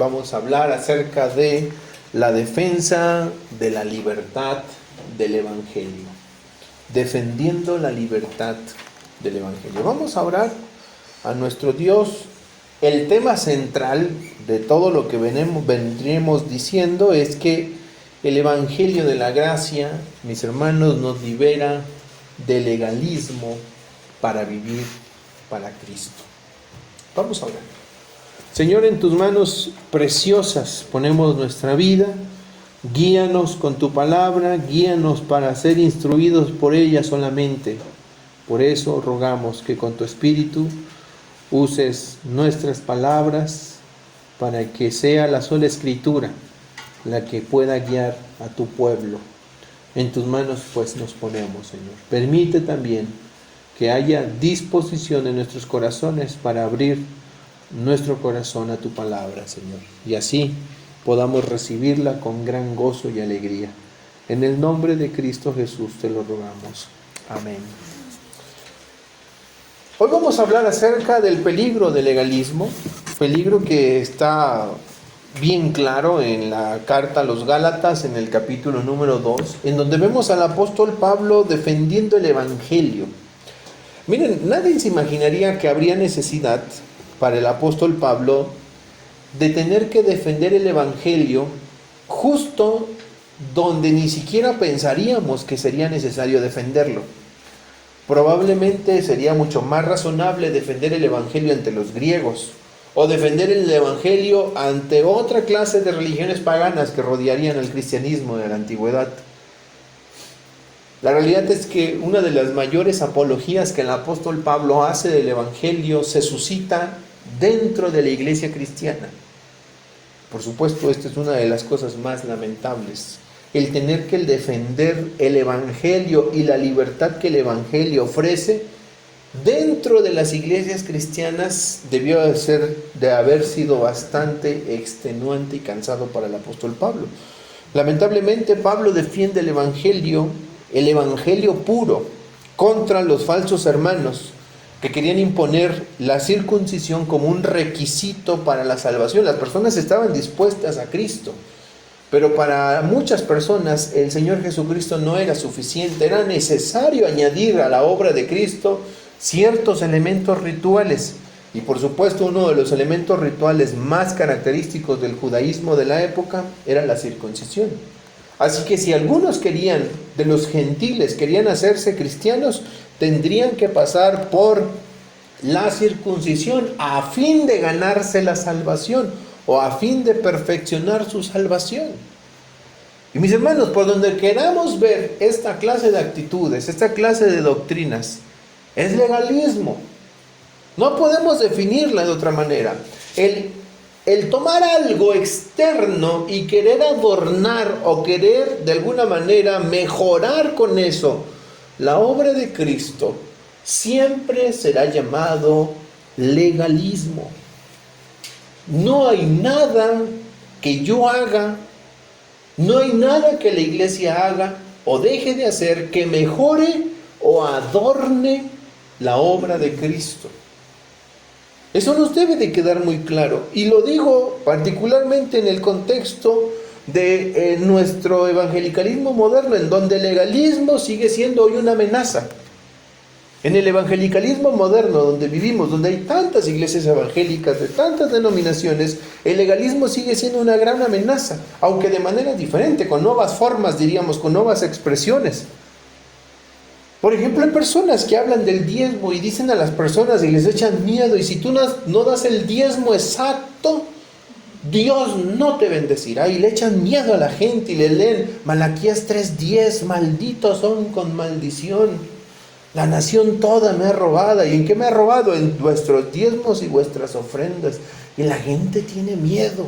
vamos a hablar acerca de la defensa de la libertad del Evangelio. Defendiendo la libertad del Evangelio. Vamos a orar a nuestro Dios. El tema central de todo lo que vendremos diciendo es que el Evangelio de la gracia, mis hermanos, nos libera del legalismo para vivir para Cristo. Vamos a orar. Señor, en tus manos preciosas ponemos nuestra vida. Guíanos con tu palabra, guíanos para ser instruidos por ella solamente. Por eso rogamos que con tu Espíritu uses nuestras palabras para que sea la sola Escritura la que pueda guiar a tu pueblo. En tus manos pues nos ponemos, Señor. Permite también que haya disposición en nuestros corazones para abrir nuestro corazón a tu palabra, Señor. Y así podamos recibirla con gran gozo y alegría. En el nombre de Cristo Jesús te lo rogamos. Amén. Hoy vamos a hablar acerca del peligro del legalismo, peligro que está bien claro en la carta a los Gálatas, en el capítulo número 2, en donde vemos al apóstol Pablo defendiendo el Evangelio. Miren, nadie se imaginaría que habría necesidad para el apóstol Pablo de tener que defender el Evangelio justo donde ni siquiera pensaríamos que sería necesario defenderlo. Probablemente sería mucho más razonable defender el Evangelio ante los griegos o defender el Evangelio ante otra clase de religiones paganas que rodearían al cristianismo de la antigüedad. La realidad es que una de las mayores apologías que el apóstol Pablo hace del Evangelio se suscita dentro de la iglesia cristiana. Por supuesto, esta es una de las cosas más lamentables. El tener que defender el Evangelio y la libertad que el Evangelio ofrece dentro de las iglesias cristianas debió de haber sido bastante extenuante y cansado para el apóstol Pablo. Lamentablemente, Pablo defiende el Evangelio puro, contra los falsos hermanos que querían imponer la circuncisión como un requisito para la salvación. Las personas estaban dispuestas a Cristo, pero para muchas personas el Señor Jesucristo no era suficiente. Era necesario añadir a la obra de Cristo ciertos elementos rituales. Y por supuesto, uno de los elementos rituales más característicos del judaísmo de la época era la circuncisión. Así que si algunos de los gentiles querían hacerse cristianos, tendrían que pasar por la circuncisión a fin de ganarse la salvación o a fin de perfeccionar su salvación. Y mis hermanos, por donde queramos ver esta clase de actitudes, esta clase de doctrinas, es legalismo. No podemos definirla de otra manera. El tomar algo externo y querer adornar o querer de alguna manera mejorar con eso la obra de Cristo siempre será llamado legalismo. No hay nada que yo haga, no hay nada que la iglesia haga o deje de hacer que mejore o adorne la obra de Cristo. Eso nos debe de quedar muy claro. Y lo digo particularmente en el contexto de nuestro evangelicalismo moderno, en donde el legalismo sigue siendo hoy una amenaza. En el evangelicalismo moderno, donde vivimos, donde hay tantas iglesias evangélicas de tantas denominaciones, el legalismo sigue siendo una gran amenaza, aunque de manera diferente, con nuevas formas, diríamos, con nuevas expresiones. Por ejemplo, hay personas que hablan del diezmo y dicen a las personas y les echan miedo, y si tú no das el diezmo exacto, Dios no te bendecirá, y le echan miedo a la gente y le leen Malaquías 3:10, malditos son con maldición, la nación toda me ha robado. ¿Y en qué me ha robado? En vuestros diezmos y vuestras ofrendas. Y la gente tiene miedo.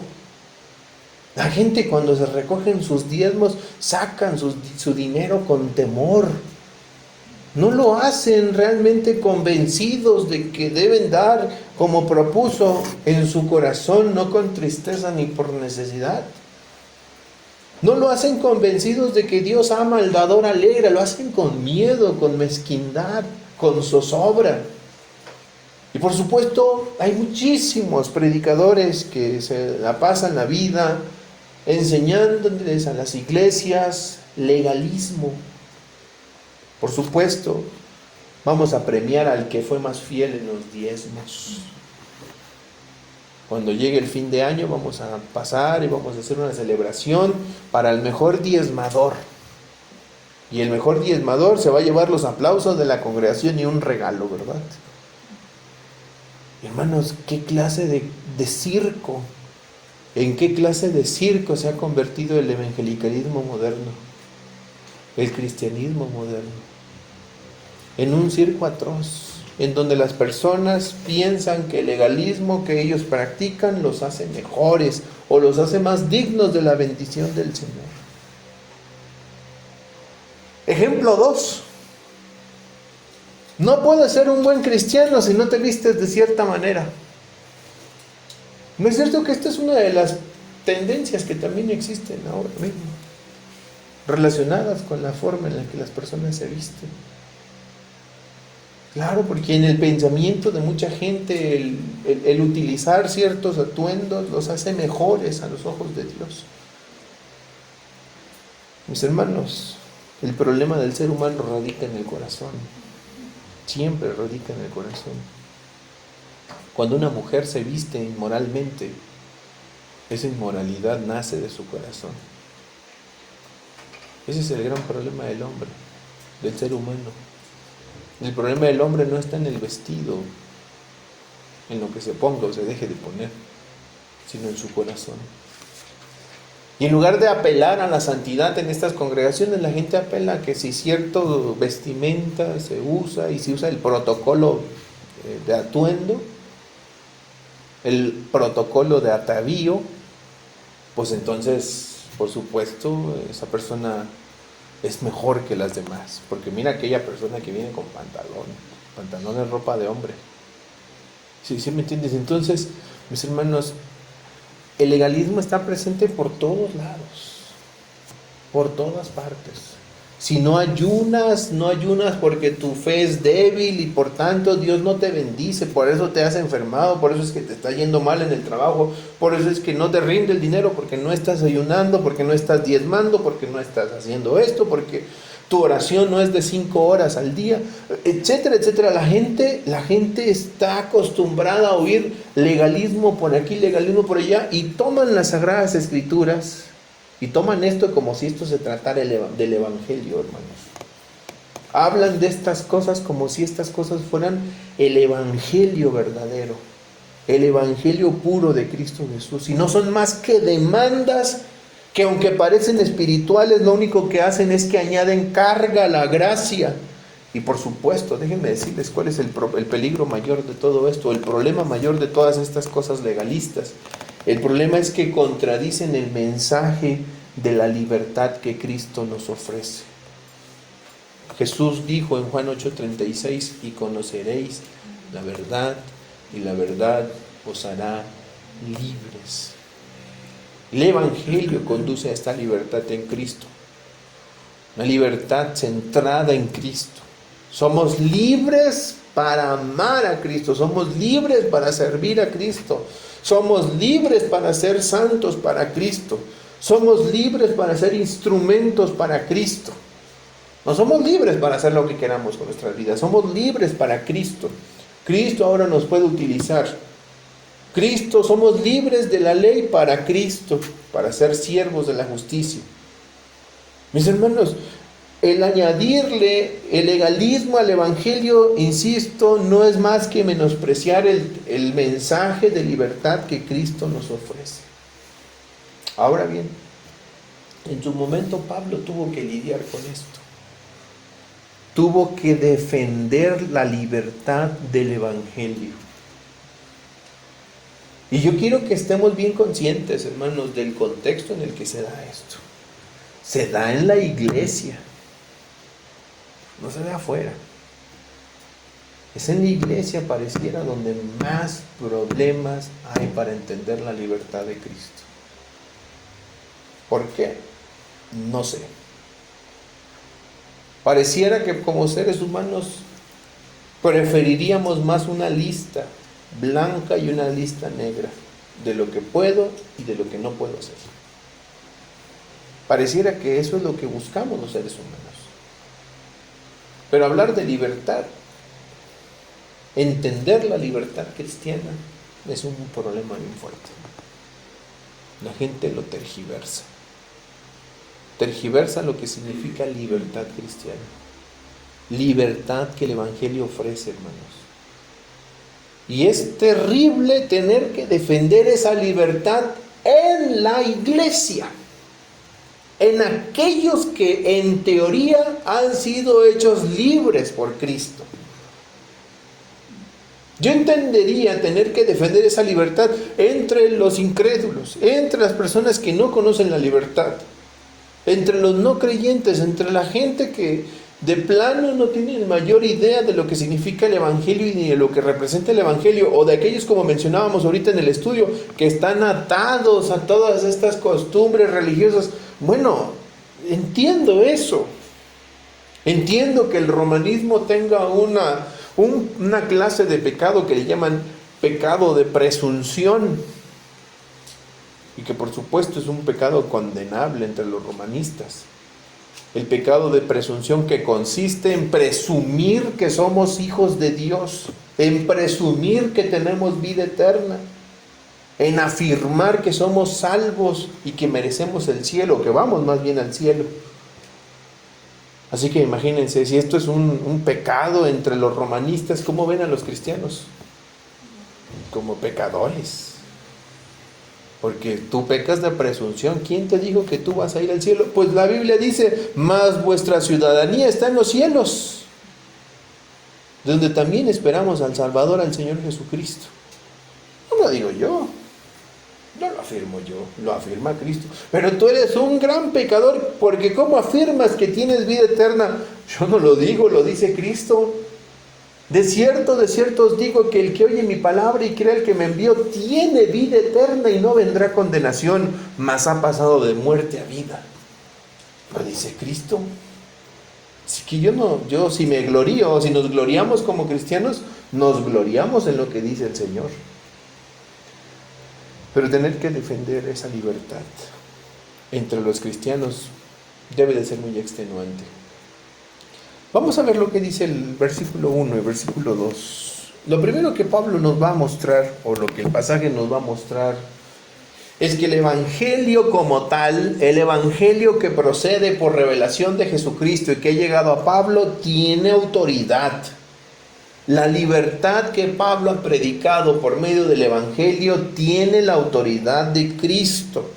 La gente, cuando se recogen sus diezmos, sacan su dinero con temor. No lo hacen realmente convencidos de que deben dar como propuso en su corazón, no con tristeza ni por necesidad. No lo hacen convencidos de que Dios ama al dador alegre, lo hacen con miedo, con mezquindad, con zozobra. Y por supuesto, hay muchísimos predicadores que se la pasan la vida enseñándoles a las iglesias legalismo. Por supuesto, vamos a premiar al que fue más fiel en los diezmos. Cuando llegue el fin de año vamos a pasar y vamos a hacer una celebración para el mejor diezmador. Y el mejor diezmador se va a llevar los aplausos de la congregación y un regalo, ¿verdad? Hermanos, ¿qué clase de circo? ¿En qué clase de circo se ha convertido el evangelicalismo moderno? El cristianismo moderno. En un circo atroz, en donde las personas piensan que el legalismo que ellos practican los hace mejores o los hace más dignos de la bendición del Señor. Ejemplo 2. No puedes ser un buen cristiano si no te vistes de cierta manera. ¿No es cierto que esta es una de las tendencias que también existen ahora mismo, relacionadas con la forma en la que las personas se visten? Claro, porque en el pensamiento de mucha gente el utilizar ciertos atuendos los hace mejores a los ojos de Dios. Mis hermanos, el problema del ser humano radica en el corazón. Siempre radica en el corazón. Cuando una mujer se viste inmoralmente, esa inmoralidad nace de su corazón. Ese es el gran problema del hombre, del ser humano. El problema del hombre no está en el vestido, en lo que se ponga o se deje de poner, sino en su corazón. Y en lugar de apelar a la santidad en estas congregaciones, la gente apela a que si cierto vestimenta se usa y se usa el protocolo de atuendo, el protocolo de atavío, pues entonces, por supuesto, esa persona es mejor que las demás. Porque mira aquella persona que viene con pantalón es ropa de hombre. ¿Sí me entiendes? Entonces, mis hermanos, el legalismo está presente por todos lados, por todas partes. Si no ayunas porque tu fe es débil y por tanto Dios no te bendice, por eso te has enfermado, por eso es que te está yendo mal en el trabajo, por eso es que no te rinde el dinero, porque no estás ayunando, porque no estás diezmando, porque no estás haciendo esto, porque tu oración no es de 5 horas al día, etcétera, etcétera. La gente está acostumbrada a oír legalismo por aquí, legalismo por allá, y toman las Sagradas Escrituras y toman esto como si esto se tratara del Evangelio, hermanos. Hablan de estas cosas como si estas cosas fueran el Evangelio verdadero, el Evangelio puro de Cristo Jesús. Y no son más que demandas que, aunque parecen espirituales, lo único que hacen es que añaden carga a la gracia. Y por supuesto, déjenme decirles cuál es el peligro mayor de todo esto, el problema mayor de todas estas cosas legalistas. El problema es que contradicen el mensaje de la libertad que Cristo nos ofrece. Jesús dijo en Juan 8:36: y conoceréis la verdad, y la verdad os hará libres. El Evangelio conduce a esta libertad en Cristo, una libertad centrada en Cristo. Somos libres para amar a Cristo, somos libres para servir a Cristo, somos libres para ser santos para Cristo, somos libres para ser instrumentos para Cristo. No somos libres para hacer lo que queramos con nuestras vidas, somos libres para Cristo. Cristo ahora nos puede utilizar. Cristo, somos libres de la ley para Cristo, para ser siervos de la justicia. Mis hermanos, el añadirle el legalismo al Evangelio, insisto, no es más que menospreciar el mensaje de libertad que Cristo nos ofrece. Ahora bien, en su momento Pablo tuvo que lidiar con esto. Tuvo que defender la libertad del Evangelio. Y yo quiero que estemos bien conscientes, hermanos, del contexto en el que se da esto. Se da en la iglesia, no se da afuera. Es en la iglesia, pareciera, donde más problemas hay para entender la libertad de Cristo. ¿Por qué? No sé. Pareciera que como seres humanos Preferiríamos más una lista blanca y una lista negra de lo que puedo y de lo que no puedo hacer. Pareciera que eso es lo que buscamos los seres humanos. Pero hablar de libertad, entender la libertad cristiana, es un problema bien fuerte. La gente lo tergiversa. Tergiversa lo que significa libertad cristiana. Libertad que el Evangelio ofrece, hermanos. Y es terrible tener que defender esa libertad en la iglesia, en aquellos que en teoría han sido hechos libres por Cristo. Yo entendería tener que defender esa libertad entre los incrédulos, entre las personas que no conocen la libertad, entre los no creyentes, entre la gente que de plano no tienen mayor idea de lo que significa el Evangelio y ni de lo que representa el Evangelio, o de aquellos, como mencionábamos ahorita en el estudio, que están atados a todas estas costumbres religiosas. Bueno, entiendo eso. Entiendo que el romanismo tenga una clase de pecado que le llaman pecado de presunción, y que por supuesto es un pecado condenable entre los romanistas. El pecado de presunción, que consiste en presumir que somos hijos de Dios, en presumir que tenemos vida eterna, en afirmar que somos salvos y que merecemos el cielo, que vamos más bien al cielo. Así que imagínense, si esto es un pecado entre los romanistas, ¿cómo ven a los cristianos? Como pecadores. Porque tú pecas de presunción. ¿Quién te dijo que tú vas a ir al cielo? Pues la Biblia dice, mas vuestra ciudadanía está en los cielos, donde también esperamos al Salvador, al Señor Jesucristo. No lo digo yo, no lo afirmo yo, lo afirma Cristo. Pero tú eres un gran pecador, porque ¿cómo afirmas que tienes vida eterna? Yo no lo digo, lo dice Cristo. De cierto os digo que el que oye mi palabra y cree al que me envió tiene vida eterna y no vendrá condenación, mas ha pasado de muerte a vida. Lo dice Cristo. Así que yo si me glorío, si nos gloriamos como cristianos, nos gloriamos en lo que dice el Señor. Pero tener que defender esa libertad entre los cristianos debe de ser muy extenuante. Vamos a ver lo que dice el versículo 1 y el versículo 2. Lo primero que Pablo nos va a mostrar, o lo que el pasaje nos va a mostrar, es que el Evangelio como tal, el Evangelio que procede por revelación de Jesucristo y que ha llegado a Pablo, tiene autoridad. La libertad que Pablo ha predicado por medio del Evangelio tiene la autoridad de Cristo.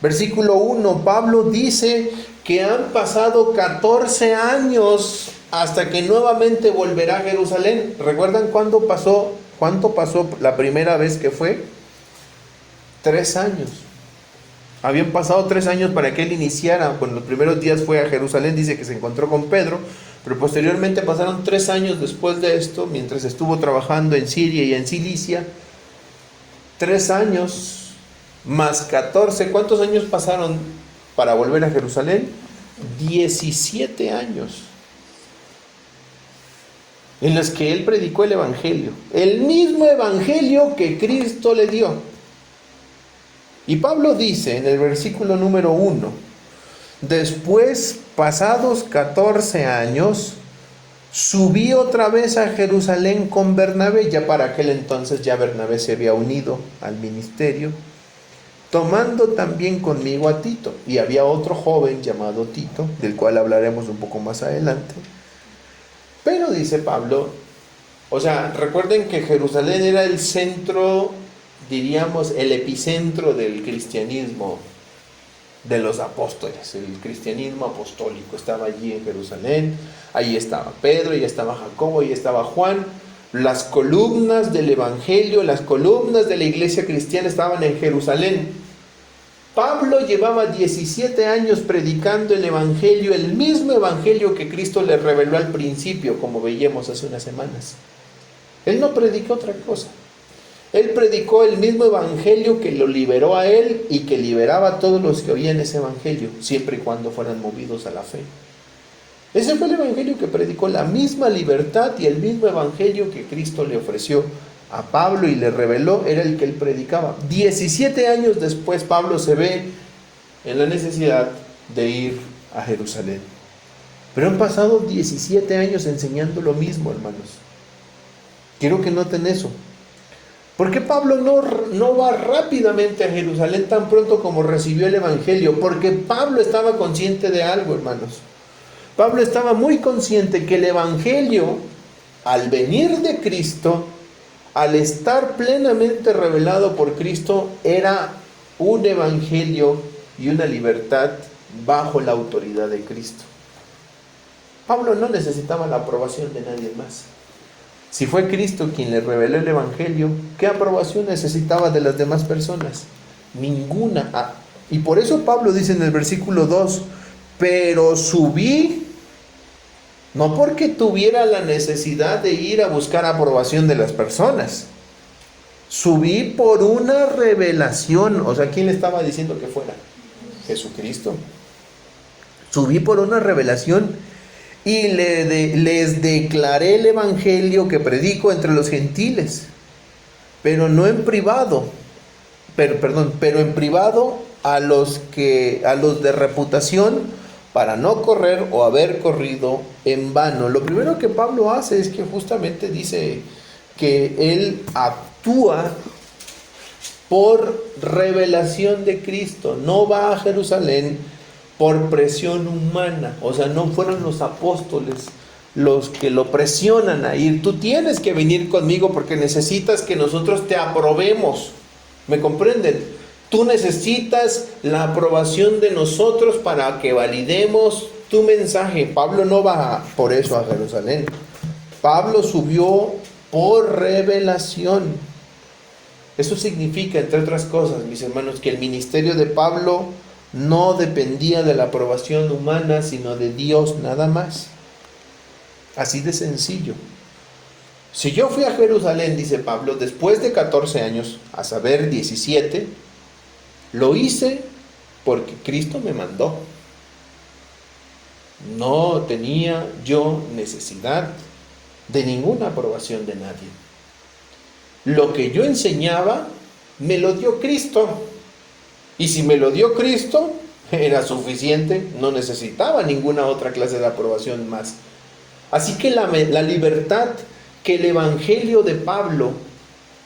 Versículo 1, Pablo dice que han pasado 14 años hasta que nuevamente volverá a Jerusalén. ¿Recuerdan cuánto pasó la primera vez que fue? 3 años. Habían pasado 3 años para que él iniciara. Bueno, los primeros días fue a Jerusalén, dice que se encontró con Pedro, pero posteriormente pasaron 3 años después de esto, mientras estuvo trabajando en Siria y en Cilicia. 3 años más 14, ¿cuántos años pasaron para volver a Jerusalén? 17 años en los que él predicó el Evangelio, el mismo Evangelio que Cristo le dio. Y Pablo dice en el versículo número 1, después, pasados 14 años, subí otra vez a Jerusalén con Bernabé. Ya para aquel entonces ya Bernabé se había unido al ministerio, tomando también conmigo a Tito. Y había otro joven llamado Tito, del cual hablaremos un poco más adelante. Pero dice Pablo, o sea, recuerden que Jerusalén era el centro, diríamos, el epicentro del cristianismo de los apóstoles. El cristianismo apostólico estaba allí en Jerusalén. Ahí estaba Pedro, ahí estaba Jacobo, ahí estaba Juan. Las columnas del Evangelio, las columnas de la iglesia cristiana estaban en Jerusalén. Pablo llevaba 17 años predicando el Evangelio, el mismo Evangelio que Cristo le reveló al principio, como veíamos hace unas semanas. Él no predicó otra cosa. Él predicó el mismo Evangelio que lo liberó a él y que liberaba a todos los que oían ese Evangelio, siempre y cuando fueran movidos a la fe. Ese fue el evangelio que predicó, la misma libertad y el mismo evangelio que Cristo le ofreció a Pablo y le reveló, era el que él predicaba. 17 años después, Pablo se ve en la necesidad de ir a Jerusalén. Pero han pasado 17 años enseñando lo mismo, hermanos. Quiero que noten eso. ¿Por qué Pablo no va rápidamente a Jerusalén tan pronto como recibió el evangelio? Porque Pablo estaba consciente de algo, hermanos. Pablo estaba muy consciente que el evangelio, al venir de Cristo, al estar plenamente revelado por Cristo, era un evangelio y una libertad bajo la autoridad de Cristo. Pablo no necesitaba la aprobación de nadie más. Si fue Cristo quien le reveló el evangelio, ¿qué aprobación necesitaba de las demás personas? Ninguna. Y por eso Pablo dice en el versículo 2, pero subí, no porque tuviera la necesidad de ir a buscar aprobación de las personas. Subí por una revelación. O sea, ¿quién le estaba diciendo que fuera? Jesucristo. Subí por una revelación y les declaré el evangelio que predico entre los gentiles, pero no en privado, pero en privado a los de reputación, para no correr o haber corrido en vano. Lo primero que Pablo hace es que justamente dice que él actúa por revelación de Cristo. No va a Jerusalén por presión humana. O sea, no fueron los apóstoles los que lo presionan a ir. Tú tienes que venir conmigo porque necesitas que nosotros te aprobemos. ¿Me comprenden? Tú necesitas la aprobación de nosotros para que validemos tu mensaje. Pablo no va por eso a Jerusalén. Pablo subió por revelación. Eso significa, entre otras cosas, mis hermanos, que el ministerio de Pablo no dependía de la aprobación humana, sino de Dios nada más. Así de sencillo. Si yo fui a Jerusalén, dice Pablo, después de 14 años, a saber 17, lo hice porque Cristo me mandó. No tenía yo necesidad de ninguna aprobación de nadie. Lo que yo enseñaba, me lo dio Cristo. Y si me lo dio Cristo, era suficiente, no necesitaba ninguna otra clase de aprobación más. Así que la libertad que el evangelio de Pablo,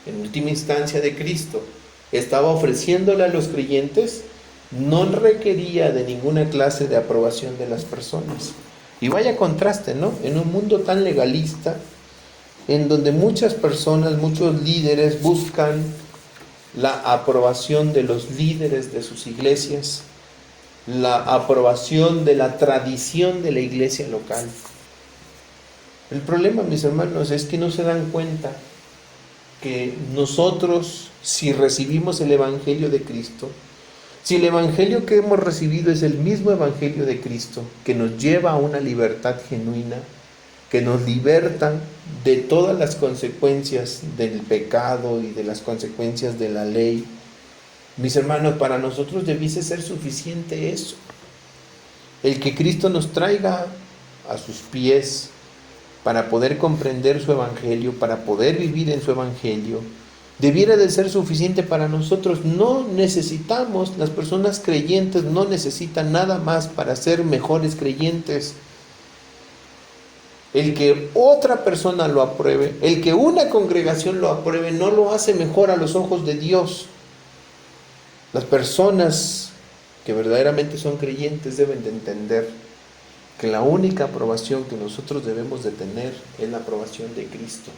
en última instancia de Cristo, estaba ofreciéndole a los creyentes, no requería de ninguna clase de aprobación de las personas. Y vaya contraste, ¿no? En un mundo tan legalista, en donde muchas personas, muchos líderes buscan la aprobación de los líderes de sus iglesias, la aprobación de la tradición de la iglesia local. El problema, mis hermanos, es que no se dan cuenta que nosotros, si recibimos el evangelio de Cristo, si el evangelio que hemos recibido es el mismo evangelio de Cristo, que nos lleva a una libertad genuina, que nos liberta de todas las consecuencias del pecado y de las consecuencias de la ley, mis hermanos, para nosotros debiese ser suficiente eso. El que Cristo nos traiga a sus pies para poder comprender su evangelio, para poder vivir en su evangelio, debiera de ser suficiente para nosotros. No necesitamos, las personas creyentes no necesitan nada más para ser mejores creyentes. El que otra persona lo apruebe, el que una congregación lo apruebe, no lo hace mejor a los ojos de Dios. Las personas que verdaderamente son creyentes deben de entender que la única aprobación que nosotros debemos de tener es la aprobación de Cristo.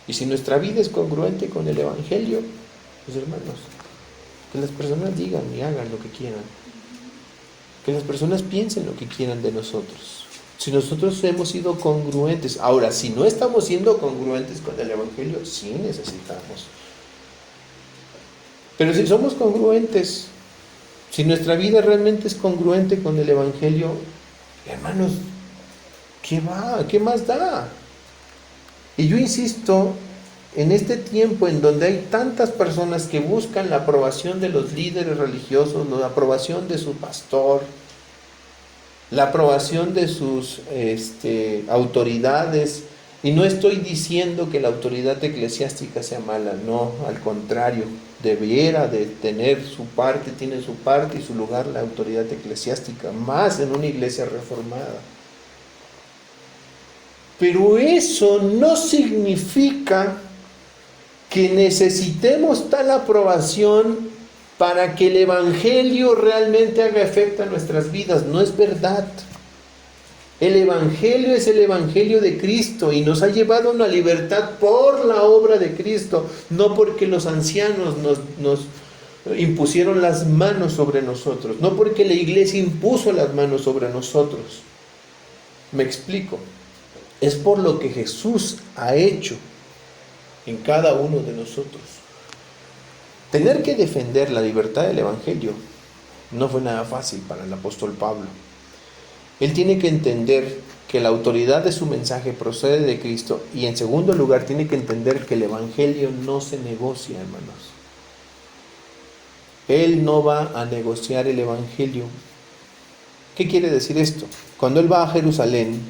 Y si nuestra vida es congruente con el evangelio, pues hermanos, que las personas digan y hagan lo que quieran. Que las personas piensen lo que quieran de nosotros. Si nosotros hemos sido congruentes. Ahora, si no estamos siendo congruentes con el evangelio, sí necesitamos. Pero si somos congruentes, si nuestra vida realmente es congruente con el evangelio, hermanos, ¿qué más da? Y yo insisto, en este tiempo en donde hay tantas personas que buscan la aprobación de los líderes religiosos, la aprobación de su pastor, la aprobación de sus autoridades. Y no estoy diciendo que la autoridad eclesiástica sea mala, no, al contrario, debiera de tener su parte, tiene su parte y su lugar la autoridad eclesiástica, más en una iglesia reformada. Pero eso no significa que necesitemos tal aprobación para que el Evangelio realmente haga efecto en nuestras vidas. No es verdad. El Evangelio es el Evangelio de Cristo y nos ha llevado a una libertad por la obra de Cristo, no porque los ancianos nos impusieron las manos sobre nosotros, no porque la iglesia impuso las manos sobre nosotros. Me explico. Es por lo que Jesús ha hecho en cada uno de nosotros. Tener que defender la libertad del Evangelio no fue nada fácil para el apóstol Pablo. Él tiene que entender que la autoridad de su mensaje procede de Cristo y en segundo lugar tiene que entender que el Evangelio no se negocia, hermanos. Él no va a negociar el Evangelio. ¿Qué quiere decir esto? Cuando él va a Jerusalén,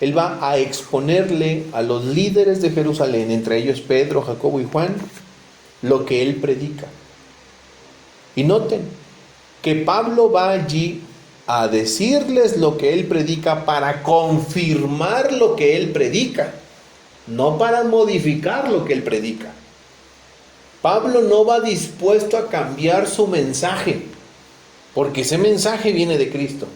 él va a exponerle a los líderes de Jerusalén, entre ellos Pedro, Jacobo y Juan, lo que él predica. Y noten que Pablo va allí a decirles lo que él predica para confirmar lo que él predica, no para modificar lo que él predica. Pablo no va dispuesto a cambiar su mensaje, porque ese mensaje viene de Cristo.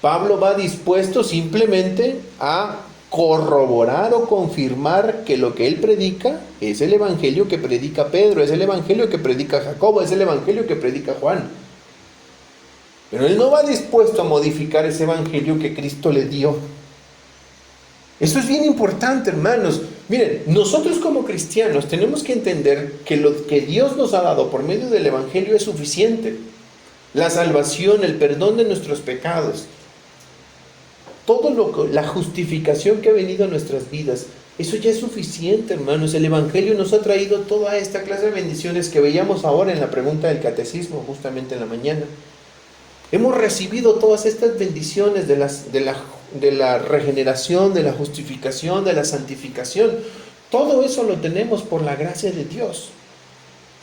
Pablo va dispuesto simplemente a corroborar o confirmar que lo que él predica es el evangelio que predica Pedro, es el evangelio que predica Jacobo, es el evangelio que predica Juan. Pero él no va dispuesto a modificar ese evangelio que Cristo le dio. Eso es bien importante, hermanos. Miren, nosotros como cristianos tenemos que entender que lo que Dios nos ha dado por medio del evangelio es suficiente. La salvación, el perdón de nuestros pecados, la justificación que ha venido a nuestras vidas, eso ya es suficiente, hermanos. El evangelio nos ha traído toda esta clase de bendiciones que veíamos ahora en la pregunta del catecismo, justamente en la mañana. Hemos recibido todas estas bendiciones de la regeneración, de la justificación, de la santificación. Todo eso lo tenemos por la gracia de Dios.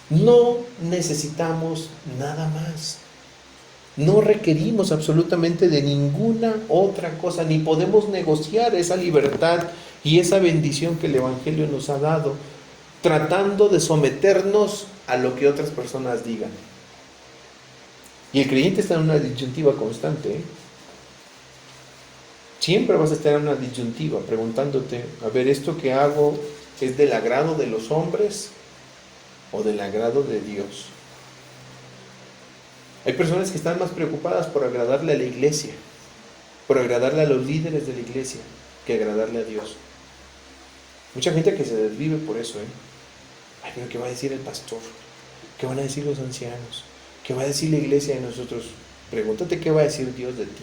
No necesitamos nada más. No requerimos absolutamente de ninguna otra cosa, ni podemos negociar esa libertad y esa bendición que el Evangelio nos ha dado, tratando de someternos a lo que otras personas digan. Y el creyente está en una disyuntiva constante, ¿eh? Siempre vas a estar en una disyuntiva, preguntándote, a ver, ¿esto que hago es del agrado de los hombres o del agrado de Dios? Hay personas que están más preocupadas por agradarle a la iglesia, por agradarle a los líderes de la iglesia, que agradarle a Dios. Mucha gente que se desvive por eso, ¿eh? Ay, pero ¿qué va a decir el pastor? ¿Qué van a decir los ancianos? ¿Qué va a decir la iglesia de nosotros? Pregúntate qué va a decir Dios de ti.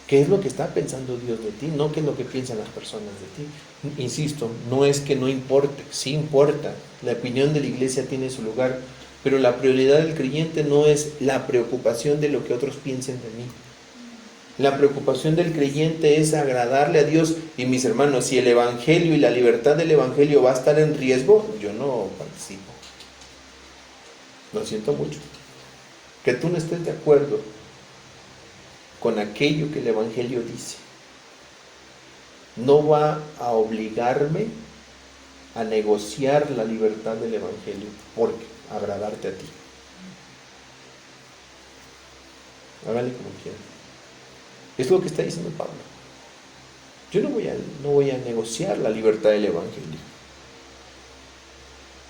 ¿Qué es lo que está pensando Dios de ti? No qué es lo que piensan las personas de ti. Insisto, no es que no importe, sí importa. La opinión de la iglesia tiene su lugar, pero la prioridad del creyente no es la preocupación de lo que otros piensen de mí. La preocupación del creyente es agradarle a Dios. Y mis hermanos, si el evangelio y la libertad del evangelio va a estar en riesgo, yo no participo. Lo siento mucho. Que tú no estés de acuerdo con aquello que el evangelio dice no va a obligarme a negociar la libertad del evangelio porque agradarte a ti. Hágale como quieran. Es lo que está diciendo Pablo. Yo no voy a negociar la libertad del evangelio.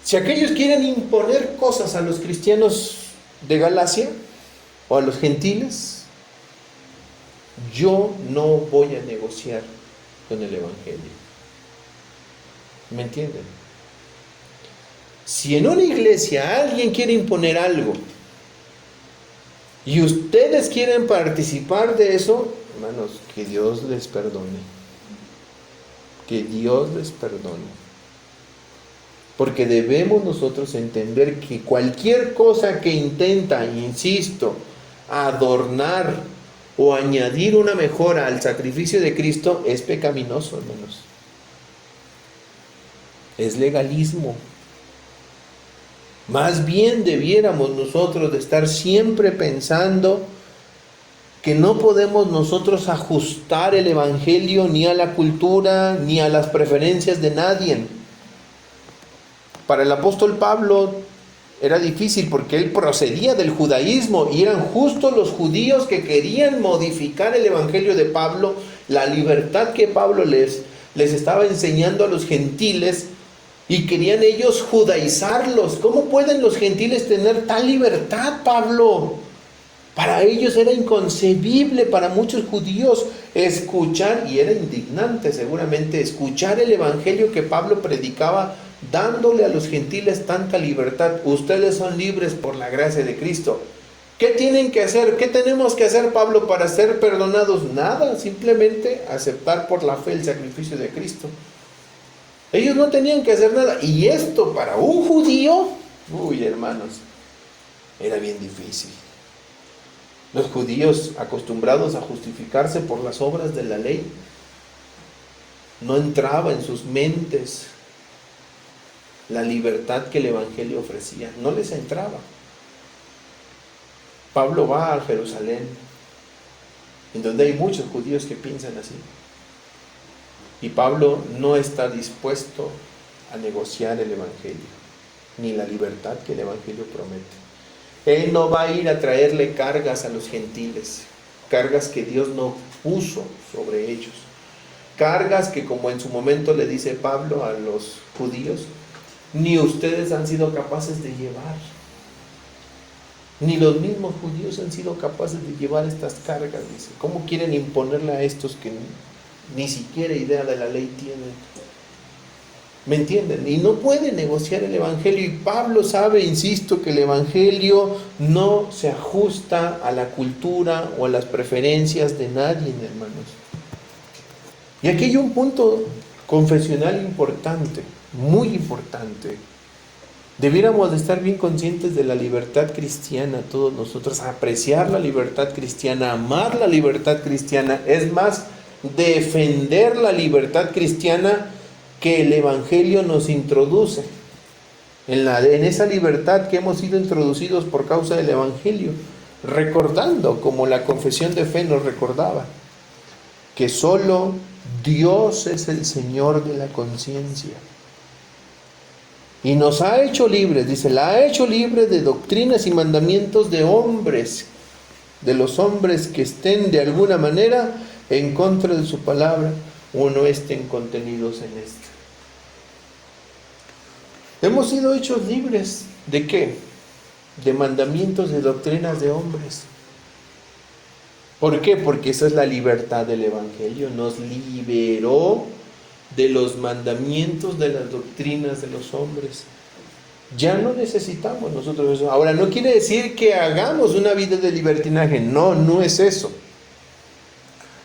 Si aquellos quieren imponer cosas a los cristianos de Galacia o a los gentiles, yo no voy a negociar con el evangelio. ¿Me entienden? Si en una iglesia alguien quiere imponer algo y ustedes quieren participar de eso, hermanos, que Dios les perdone. Que Dios les perdone. Porque debemos nosotros entender que cualquier cosa que intenta, insisto, adornar o añadir una mejora al sacrificio de Cristo es pecaminoso, hermanos. Es legalismo. Más bien debiéramos nosotros de estar siempre pensando que no podemos nosotros ajustar el evangelio ni a la cultura ni a las preferencias de nadie. Para el apóstol Pablo era difícil porque él procedía del judaísmo y eran justo los judíos que querían modificar el evangelio de Pablo, la libertad que Pablo les estaba enseñando a los gentiles, y querían ellos judaizarlos. ¿Cómo pueden los gentiles tener tal libertad, Pablo? Para ellos era inconcebible, para muchos judíos, escuchar, y era indignante seguramente, escuchar el evangelio que Pablo predicaba, dándole a los gentiles tanta libertad. Ustedes son libres por la gracia de Cristo. ¿Qué tienen que hacer? ¿Qué tenemos que hacer, Pablo, para ser perdonados? Nada, simplemente aceptar por la fe el sacrificio de Cristo. Ellos no tenían que hacer nada. Y esto para un judío, uy, hermanos, era bien difícil. Los judíos, acostumbrados a justificarse por las obras de la ley, no entraba en sus mentes la libertad que el evangelio ofrecía. No les entraba. Pablo va a Jerusalén, en donde hay muchos judíos que piensan así. Y Pablo no está dispuesto a negociar el evangelio, ni la libertad que el evangelio promete. Él no va a ir a traerle cargas a los gentiles, cargas que Dios no puso sobre ellos, cargas que, como en su momento le dice Pablo a los judíos, ni ustedes han sido capaces de llevar, ni los mismos judíos han sido capaces de llevar estas cargas, dice. ¿Cómo quieren imponerle a estos que ni siquiera idea de la ley tienen? ¿Me entienden? Y no puede negociar el evangelio. Y Pablo sabe, insisto, que el evangelio no se ajusta a la cultura o a las preferencias de nadie, hermanos. Y aquí hay un punto confesional importante, muy importante. Debiéramos de estar bien conscientes de la libertad cristiana, todos nosotros, apreciar la libertad cristiana, amar la libertad cristiana, es más, defender la libertad cristiana que el evangelio nos introduce, en esa libertad que hemos sido introducidos por causa del evangelio, recordando, como la confesión de fe nos recordaba, que solo Dios es el Señor de la conciencia. Y nos ha hecho libres, dice, la ha hecho libre de doctrinas y mandamientos de hombres, de los hombres que estén de alguna manera en contra de su palabra o no estén contenidos en esta. Hemos sido hechos libres, ¿de qué? De mandamientos, de doctrinas de hombres. ¿Por qué? Porque esa es la libertad del evangelio, nos liberó de los mandamientos, de las doctrinas de los hombres. Ya no necesitamos nosotros eso. Ahora, no quiere decir que hagamos una vida de libertinaje, no, no es eso.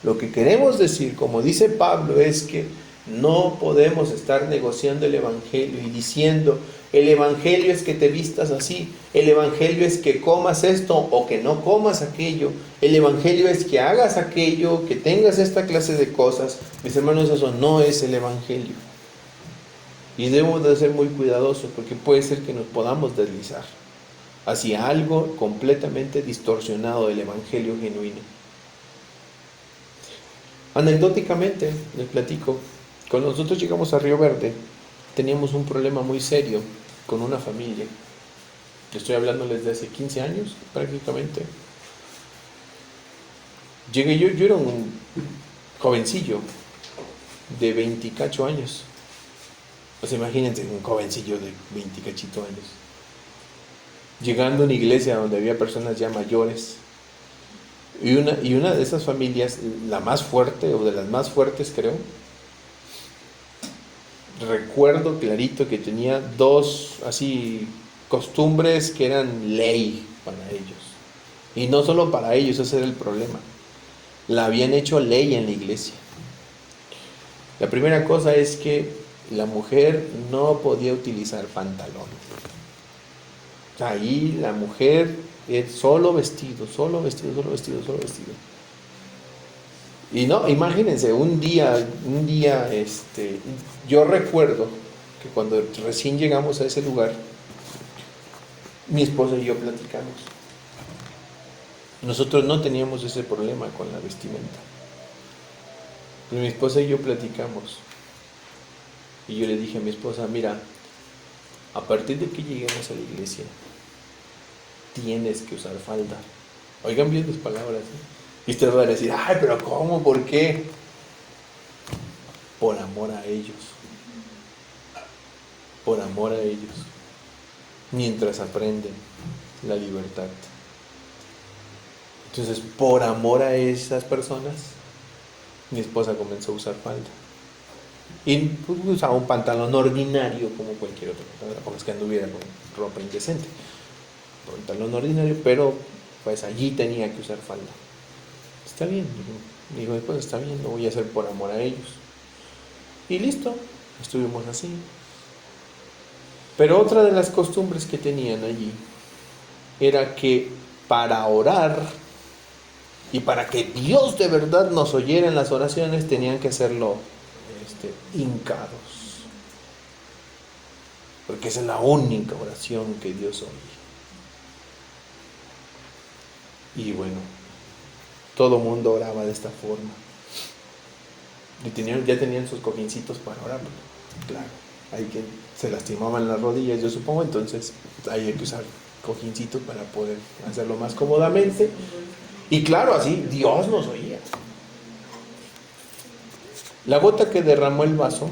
Lo que queremos decir, como dice Pablo, es que no podemos estar negociando el evangelio y diciendo, el evangelio es que te vistas así, el evangelio es que comas esto o que no comas aquello, el evangelio es que hagas aquello, que tengas esta clase de cosas. Mis hermanos, eso no es el evangelio. Y debemos de ser muy cuidadosos porque puede ser que nos podamos deslizar hacia algo completamente distorsionado del evangelio genuino. Anecdóticamente, les platico, cuando nosotros llegamos a Río Verde, teníamos un problema muy serio con una familia. Estoy hablándoles de hace 15 años, prácticamente. Llegué yo era un jovencillo de 20 y cacho años. Pues imagínense, un jovencillo de 20 y cachito años. Llegando a una iglesia donde había personas ya mayores. Y una de esas familias, la más fuerte, o de las más fuertes creo, recuerdo clarito que tenía dos así costumbres que eran ley para ellos. Y no solo para ellos, ese era el problema. La habían hecho ley en la iglesia. La primera cosa es que la mujer no podía utilizar pantalón. Ahí la mujer es solo vestido. Y no, imagínense, yo recuerdo que cuando recién llegamos a ese lugar, mi esposa y yo platicamos. Nosotros no teníamos ese problema con la vestimenta. Pero mi esposa y yo platicamos. Y yo le dije a mi esposa, mira, a partir de que lleguemos a la iglesia, tienes que usar falda. Oigan bien las palabras, ¿eh? Y ustedes van a decir, ay, pero ¿cómo? ¿Por qué? Por amor a ellos. Por amor a ellos. Mientras aprenden la libertad. Entonces, por amor a esas personas, mi esposa comenzó a usar falda. Y pues, usaba un pantalón ordinario como cualquier otro, como es que anduviera con ropa indecente. Pantalón ordinario, pero pues allí tenía que usar falda. Está bien, digo, pues está bien, lo voy a hacer por amor a ellos. Y listo, estuvimos así. Pero otra de las costumbres que tenían allí era que para orar y para que Dios de verdad nos oyera en las oraciones, tenían que hacerlo hincados. Porque esa es la única oración que Dios oye. Y bueno, todo mundo oraba de esta forma. Y ya tenían sus cojincitos para orar. Claro, hay que se lastimaban las rodillas, yo supongo, entonces hay que usar cojincitos para poder hacerlo más cómodamente. Y claro, así Dios nos oía. La gota que derramó el vaso,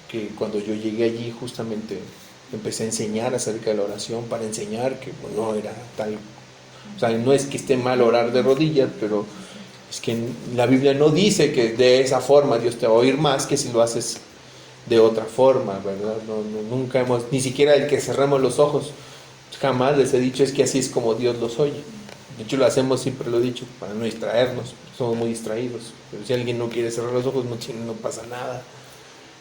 que cuando yo llegué allí justamente empecé a enseñar acerca de la oración, para enseñar que no era tal, o sea, no es que esté mal orar de rodillas, pero es que la Biblia no dice que de esa forma Dios te va a oír más que si lo haces de otra forma, ¿verdad? Nunca hemos, ni siquiera el que cerremos los ojos, jamás les he dicho es que así es como Dios los oye. De hecho lo hacemos, siempre lo he dicho, para no distraernos, somos muy distraídos. Pero si alguien no quiere cerrar los ojos, no pasa nada.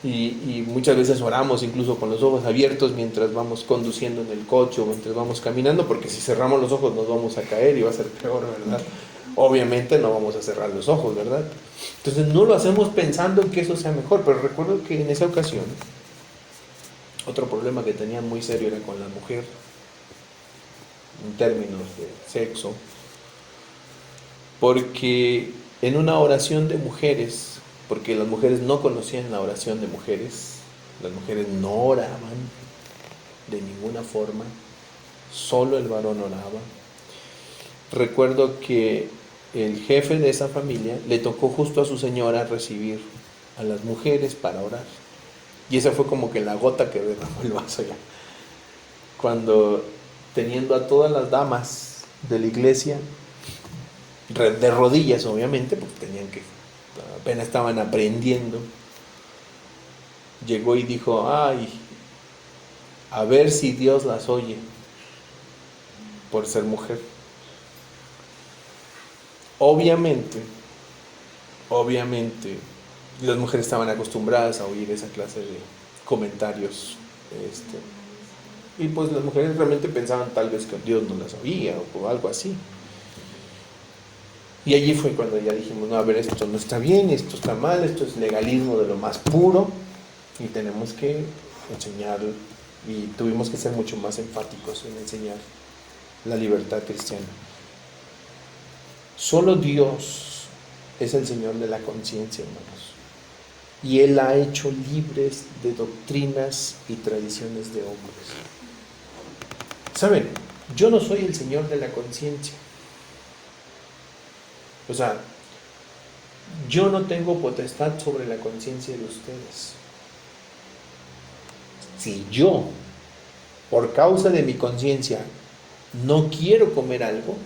Y muchas veces oramos incluso con los ojos abiertos mientras vamos conduciendo en el coche o mientras vamos caminando, porque si cerramos los ojos nos vamos a caer y va a ser peor, ¿verdad? Obviamente no vamos a cerrar los ojos, ¿verdad? Entonces no lo hacemos pensando en que eso sea mejor, pero recuerdo que en esa ocasión otro problema que tenían muy serio era con la mujer en términos de sexo, porque en una oración de mujeres, porque las mujeres no conocían la oración de mujeres, las mujeres no oraban de ninguna forma, solo el varón oraba. Recuerdo que el jefe de esa familia le tocó justo a su señora recibir a las mujeres para orar, y esa fue como que la gota que derramó el vaso ya, cuando teniendo a todas las damas de la iglesia de rodillas, obviamente, porque tenían que, apenas estaban aprendiendo, llegó y dijo, ay, a ver si Dios las oye por ser mujer. Obviamente, las mujeres estaban acostumbradas a oír esa clase de comentarios, y pues las mujeres realmente pensaban tal vez que Dios no las oía o algo así. Y allí fue cuando ya dijimos, no, a ver, esto no está bien, esto está mal, esto es legalismo de lo más puro y tenemos que enseñar, y tuvimos que ser mucho más enfáticos en enseñar la libertad cristiana. Solo Dios es el Señor de la conciencia, hermanos, y Él ha hecho libres de doctrinas y tradiciones de hombres. ¿Saben? Yo no soy el Señor de la conciencia. O sea, yo no tengo potestad sobre la conciencia de ustedes. Si yo, por causa de mi conciencia, no quiero comer algo,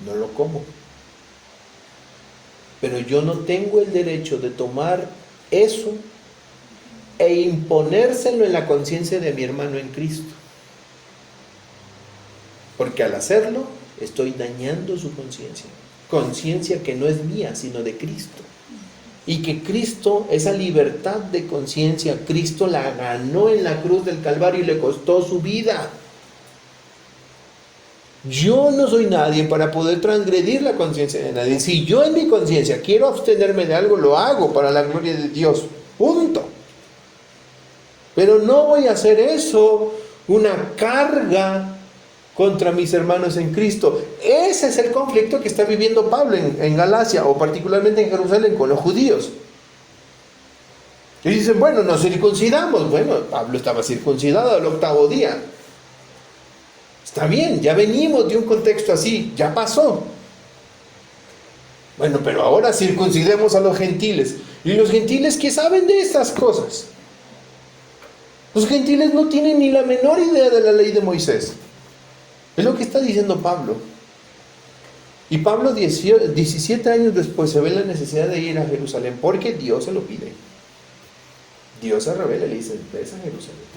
no lo como. Pero yo no tengo el derecho de tomar eso e imponérselo en la conciencia de mi hermano en Cristo. Porque al hacerlo, estoy dañando su conciencia. Conciencia que no es mía, sino de Cristo. Y que Cristo, esa libertad de conciencia, Cristo la ganó en la cruz del Calvario y le costó su vida. Yo no soy nadie para poder transgredir la conciencia de nadie. Si yo en mi conciencia quiero abstenerme de algo, lo hago para la gloria de Dios. Punto. Pero no voy a hacer eso una carga contra mis hermanos en Cristo. Ese es el conflicto que está viviendo Pablo en Galacia, o particularmente en Jerusalén, con los judíos. Y dicen, bueno, nos circuncidamos. Bueno, Pablo estaba circuncidado al 8º día. Está bien, ya venimos de un contexto así, ya pasó. Bueno, pero ahora circuncidemos a los gentiles. ¿Y los gentiles qué saben de estas cosas? Los gentiles no tienen ni la menor idea de la ley de Moisés. Es lo que está diciendo Pablo. Y Pablo 17 años después se ve la necesidad de ir a Jerusalén porque Dios se lo pide. Dios se revela y le dice, ves a Jerusalén.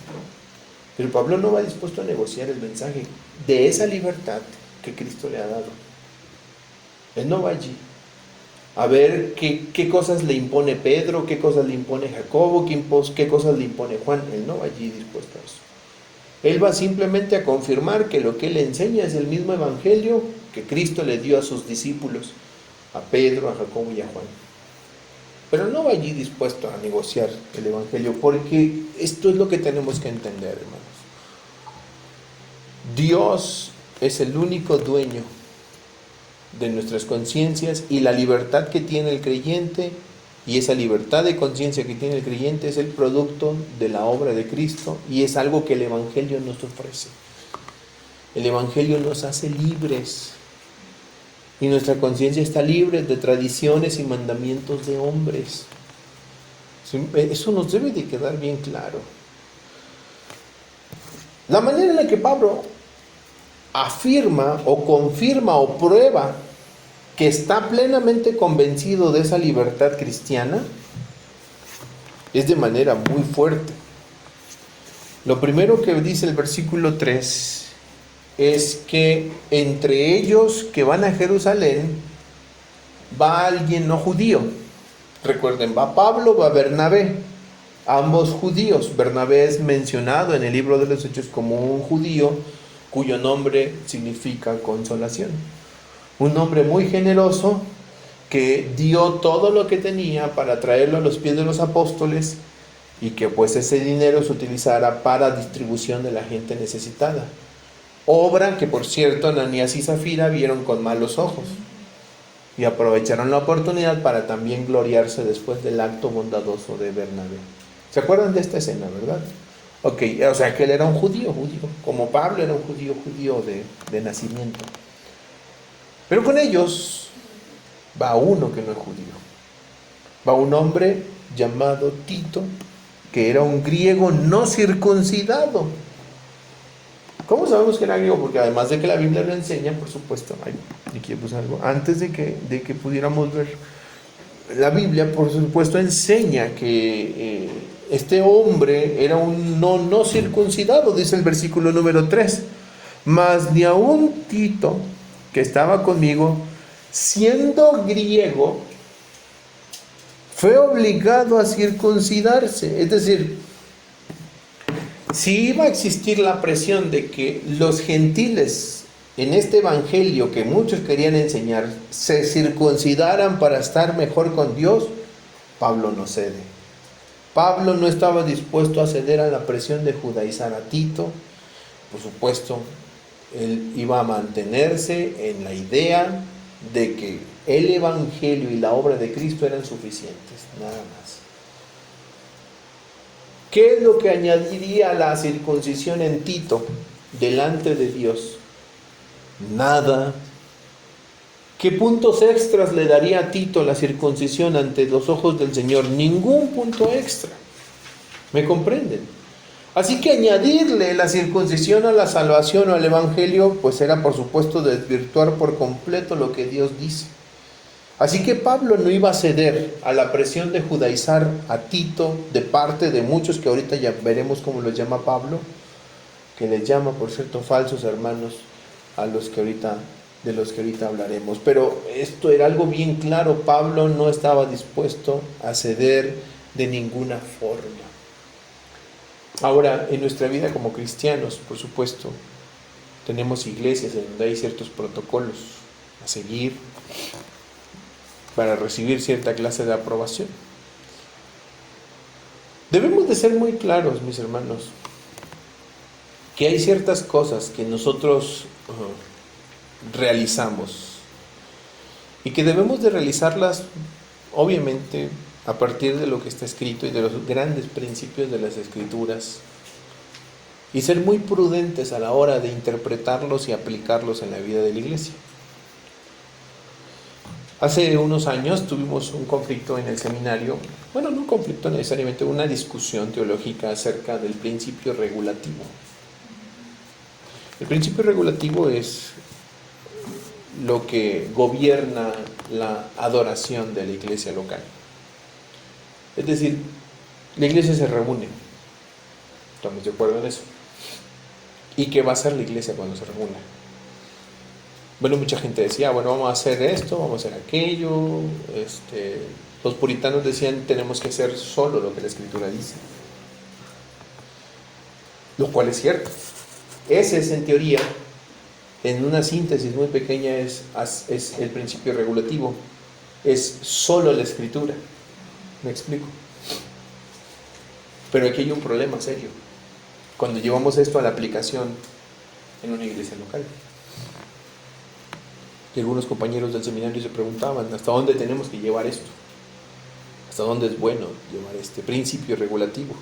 Pero Pablo no va dispuesto a negociar el mensaje de esa libertad que Cristo le ha dado. Él no va allí a ver qué cosas le impone Pedro, qué cosas le impone Jacobo, qué cosas le impone Juan. Él no va allí dispuesto a eso. Él va simplemente a confirmar que lo que él enseña es el mismo evangelio que Cristo le dio a sus discípulos, a Pedro, a Jacobo y a Juan. Pero no va allí dispuesto a negociar el evangelio, porque esto es lo que tenemos que entender, hermanos. Dios es el único dueño de nuestras conciencias, y la libertad que tiene el creyente, y esa libertad de conciencia que tiene el creyente, es el producto de la obra de Cristo, y es algo que el evangelio nos ofrece. El evangelio nos hace libres, y nuestra conciencia está libre de tradiciones y mandamientos de hombres. Eso nos debe de quedar bien claro. La manera en la que Pablo afirma o confirma o prueba que está plenamente convencido de esa libertad cristiana es de manera muy fuerte. Lo primero que dice el versículo 3 es que entre ellos que van a Jerusalén va alguien no judío. Recuerden, va Pablo, va Bernabé, ambos judíos. Bernabé es mencionado en el libro de los Hechos como un judío cuyo nombre significa consolación. Un hombre muy generoso que dio todo lo que tenía para traerlo a los pies de los apóstoles, y que pues ese dinero se utilizara para distribución de la gente necesitada. Obra que, por cierto, Ananías y Zafira vieron con malos ojos y aprovecharon la oportunidad para también gloriarse después del acto bondadoso de Bernabé. ¿Se acuerdan de esta escena, verdad? Ok, o sea que él era un judío, como Pablo era un judío de nacimiento. Pero con ellos va uno que no es judío. Va un hombre llamado Tito, que era un griego no circuncidado. ¿Cómo sabemos que era griego? Porque además de que la Biblia lo enseña, por supuesto, antes de que pudiéramos ver, la Biblia, por supuesto, enseña que este hombre era un no circuncidado, dice el versículo número 3. Mas ni aun Tito, que estaba conmigo, siendo griego, fue obligado a circuncidarse. Es decir, si iba a existir la presión de que los gentiles en este evangelio que muchos querían enseñar se circuncidaran para estar mejor con Dios, Pablo no cede. Pablo no estaba dispuesto a ceder a la presión de judaizar a Tito. Por supuesto, él iba a mantenerse en la idea de que el evangelio y la obra de Cristo eran suficientes, nada más. ¿Qué es lo que añadiría la circuncisión en Tito delante de Dios? Nada. ¿Qué puntos extras le daría a Tito la circuncisión ante los ojos del Señor? Ningún punto extra. ¿Me comprenden? Así que añadirle la circuncisión a la salvación o al evangelio, pues era por supuesto desvirtuar por completo lo que Dios dice. Así que Pablo no iba a ceder a la presión de judaizar a Tito de parte de muchos que ahorita ya veremos cómo los llama Pablo, que les llama, por cierto, falsos hermanos a los que ahorita, de los que ahorita hablaremos. Pero esto era algo bien claro: Pablo no estaba dispuesto a ceder de ninguna forma. Ahora, en nuestra vida como cristianos, por supuesto, Tenemos iglesias en donde hay ciertos protocolos a seguir para recibir cierta clase de aprobación. Debemos de ser muy claros, mis hermanos, que hay ciertas cosas que nosotros realizamos y que debemos de realizarlas, obviamente, a partir de lo que está escrito y de los grandes principios de las Escrituras, y ser muy prudentes a la hora de interpretarlos y aplicarlos en la vida de la iglesia. Hace unos años tuvimos un conflicto en el seminario, bueno, no un conflicto necesariamente, una discusión teológica acerca del principio regulativo. El principio regulativo es lo que gobierna la adoración de la iglesia local. Es decir, la iglesia se reúne, ¿estamos de acuerdo en eso? ¿Y qué va a hacer la iglesia cuando se reúna? Bueno, mucha gente decía, bueno, vamos a hacer esto, vamos a hacer aquello. Los puritanos decían, tenemos que hacer solo lo que la Escritura dice. Lo cual es cierto. Ese es, en teoría, en una síntesis muy pequeña, es el principio regulativo. Es solo la Escritura. ¿Me explico? Pero aquí hay un problema serio cuando llevamos esto a la aplicación en una iglesia local. Y algunos compañeros del seminario se preguntaban, ¿hasta dónde tenemos que llevar esto? ¿Hasta dónde es bueno llevar este principio regulativo?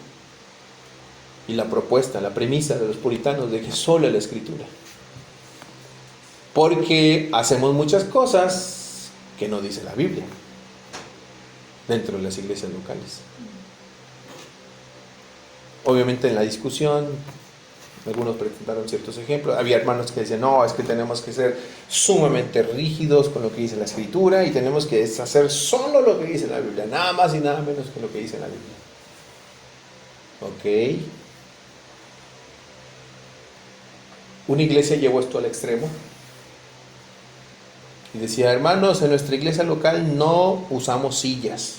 Y la propuesta, la premisa de los puritanos de que solo la Escritura. Porque hacemos muchas cosas que no dice la Biblia dentro de las iglesias locales. Obviamente en la discusión algunos presentaron ciertos ejemplos. Había hermanos que decían, no, es que tenemos que ser sumamente rígidos con lo que dice la Escritura y tenemos que hacer solo lo que dice la Biblia, nada más y nada menos que lo que dice la Biblia. Ok. Una iglesia llevó esto al extremo y decía, hermanos, en nuestra iglesia local no usamos sillas.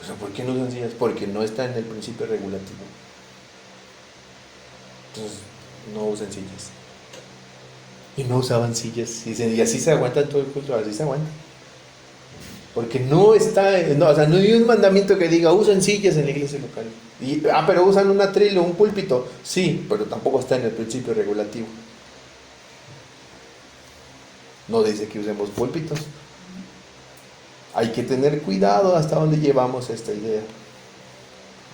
O sea, ¿por qué no usan sillas? Porque no está en el principio regulativo. Entonces, no usan sillas. Y no usaban sillas. Y así se aguanta todo el culto, así se aguanta. Porque no está, o sea, no hay un mandamiento que diga, usan sillas en la iglesia local. Pero usan un atril o un púlpito. Sí, pero tampoco está en el principio regulativo. No dice que usemos púlpitos. Hay que tener cuidado hasta dónde llevamos esta idea.